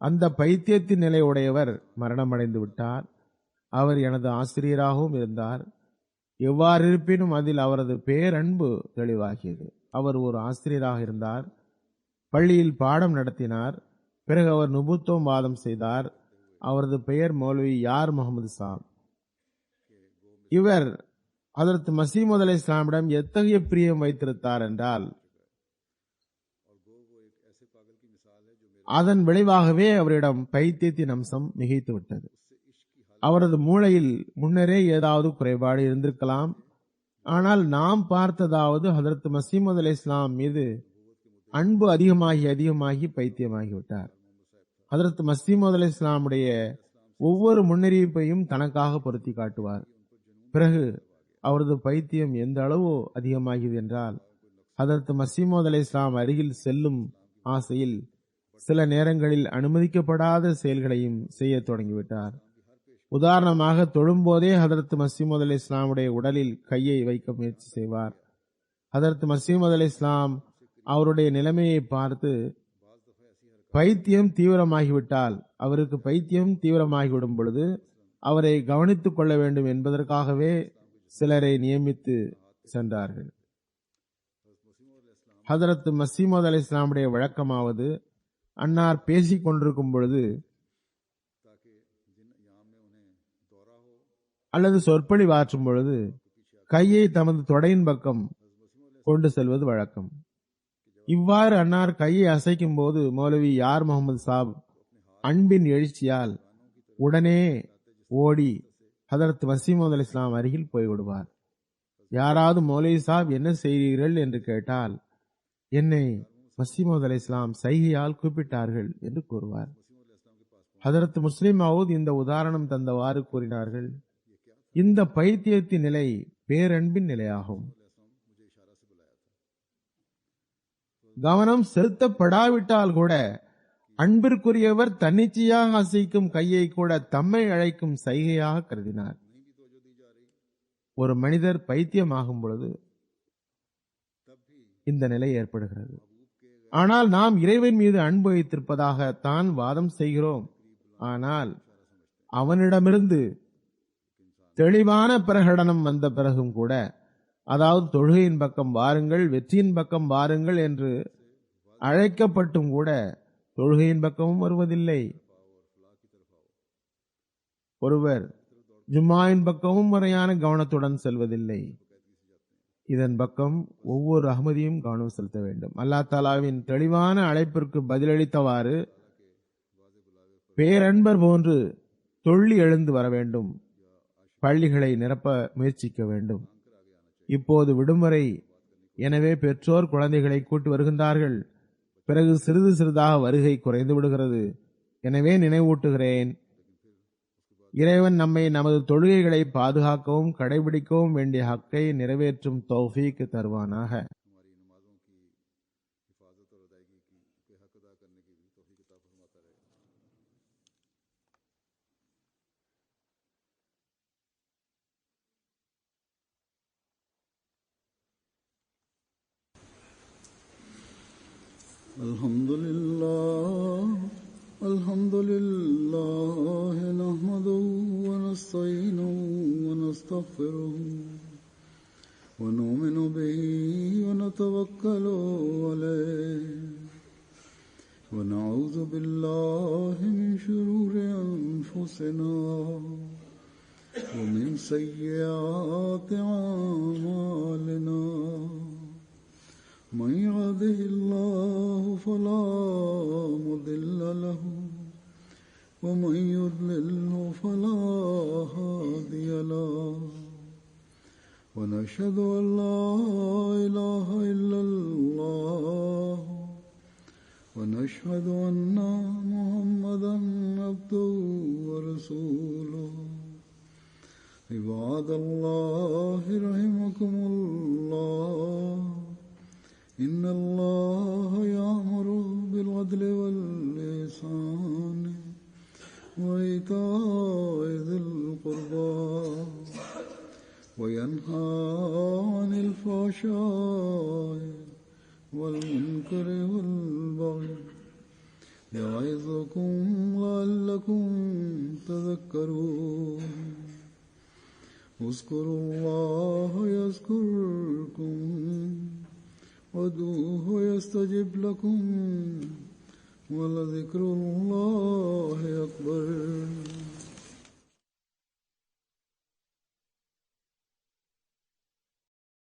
அந்த பைத்தியத்தின் நிலை உடையவர் மரணமடைந்து விட்டார். அவர் எனது ஆசிரியராகவும் இருந்தார். எவ்வாறு இருப்பினும் அதில் அவரது பேரன்பு தெளிவாகியது. அவர் ஒரு ஆசிரியராக இருந்தார், பள்ளியில் பாடம் நடத்தினார். பிறகு அவர் நுபுத்துவம் வாதம் செய்தார். அவரது பெயர் மௌலவி யார் முகமது சாப். இவர் ஹதரத் மசீமது அலைஹிஸ்ஸலாமிடம் எத்தகைய பிரியம் வைத்திருந்தார் என்றால், அதன் விளைவாகவே அவரிடம் பைத்தியத்தின் அம்சம் மிகைத்து விட்டது. அவரது மூளையில் முன்னரே ஏதாவது குறைபாடு இருந்திருக்கலாம். ஆனால் நாம் பார்த்ததாவது ஹதரத் மசீமது அலைஹிஸ்ஸலாம் மீது அன்பு அதிகமாகி பைத்தியமாகிவிட்டார். ஹதரத் மசீமது அலைஹிஸ்ஸலாமுடைய ஒவ்வொரு முன்னறிவிப்பையும் தனக்காக பொருத்தி காட்டுவார். பிறகு அவரது பைத்தியம் எந்த அளவு அதிகமாகியது என்றால், ஹதரத் மசீமது அலைஹிஸ்ஸலாம் அருகில் செல்லும் ஆசையில் சில நேரங்களில் அனுமதிக்கப்படாத செயல்களையும் செய்ய தொடங்கிவிட்டார். உதாரணமாக, தொழும்போதே ஹதரத் மசீமது அலைஹிஸ்ஸலாமுடைய உடலில் கையை வைக்க முயற்சி செய்வார். ஹதரத் மசீமது அலைஹிஸ்ஸலாம் அவருடைய நிலைமையை பார்த்து, பைத்தியம் தீவிரமாகிவிட்டால், அவருக்கு பைத்தியம் தீவிரமாகிவிடும் பொழுது அவரை கவனித்துக் கொள்ள வேண்டும் என்பதற்காகவே சிலரை நியமித்து சென்றார்கள். ஹதரத் மசீமது அலைஹிஸ்ஸலாமுடைய வழக்கமாவது, அன்னார் பேசிக் கொண்டிருக்கும் பொழுது அல்லது சொற்பொழிவாற்றும் பொழுது கையை தமது தொடையின் பக்கம் கொண்டு செல்வது வழக்கம். இவ்வாறு அன்னார் கையை அசைக்கும் போது மௌலவி யார் முகமது சாப் அன்பின் எழுச்சியால் உடனே ஓடி ஹதரத் மசீமது அலைஹிஸ்ஸலாம் அருகில் போய்விடுவார். யாராவது மௌலவி சாப் என்ன செய்கிறீர்கள் என்று கேட்டால், என்னை மசீமது அலைஹிஸ்ஸலாம் சைகையால் கூப்பிட்டார்கள் என்று கூறுவார். ஹதரத் முஸ்லிம் மவ்ஊத் இந்த உதாரணம் தந்தவாறு கூறினார்கள், இந்த பைத்தியத்தின் நிலை பேரன்பின் நிலையாகும். கவனம் செலுத்தப்படாவிட்டால் கூட அன்பிற்குரியவர் தன்னிச்சையாக அசைக்கும் கையை கூட தம்மை அழைக்கும் சைகையாக கருதினார். ஒரு மனிதர் பைத்தியமாகும் பொழுது இந்த நிலை ஏற்படுகிறது. ஆனால் நாம் இறைவன் மீது அன்பு வைத்திருப்பதாக தான் வாதம் செய்கிறோம். ஆனால் அவனிடமிருந்து தெளிவான பிரகடனம் வந்த பிறகும் கூட, அதாவது தொழுகையின் பக்கம் வாருங்கள், வெற்றியின் பக்கம் வாருங்கள் என்று அழைக்கப்பட்டும் கூட தொழுகையின் பக்கமும் வருவதில்லை. ஒருவர் ஜும்மாவின் பக்கமும் முறையான கவனத்துடன் செல்வதில்லை. இதன் பக்கம் ஒவ்வொரு அஹ்மதியும் கவனம் செலுத்த வேண்டும். அல்லாஹ் தஆலாவின் தெளிவான அழைப்பிற்கு பதிலளித்தவாறு பேரன்பர் போன்று தொள்ளி எழுந்து வர வேண்டும். பள்ளிகளை நிரப்ப முயற்சிக்க வேண்டும். இப்போது விடுமுறை, எனவே பெற்றோர் குழந்தைகளை கூட்டி வருகின்றார்கள். பிறகு சிறிது சிறிதாக வருகை குறைந்து விடுகிறது. எனவே நினைவூட்டுகிறேன், இறைவன் நம்மை நமது தொழுகைகளை பாதுகாக்கவும் கடைபிடிக்கவும் வேண்டிய ஹக்கை நிறைவேற்றும் தௌஃபீக் தருவானாக. الحمد لله نحمده ونستعينه ونستغفره ونؤمن به ونتوكل عليه ونعوذ بالله من شرور أنفسنا ومن سيئات أعمالنا من يهده الله فلا مضل له ومن يضلل فلا هادي له ونشهد أن لا إله إلا الله ونشهد أن محمدا عبده ورسوله عباد الله رحمكم الله إن الله يأمر بالعدل والإحسان وإيتاء ذي القربى وينهى عن الفحشاء والمنكر والبغي يعظكم لعلكم تذكرون اذكروا الله يذكركم وادعوه يستجب لكم ولذكر الله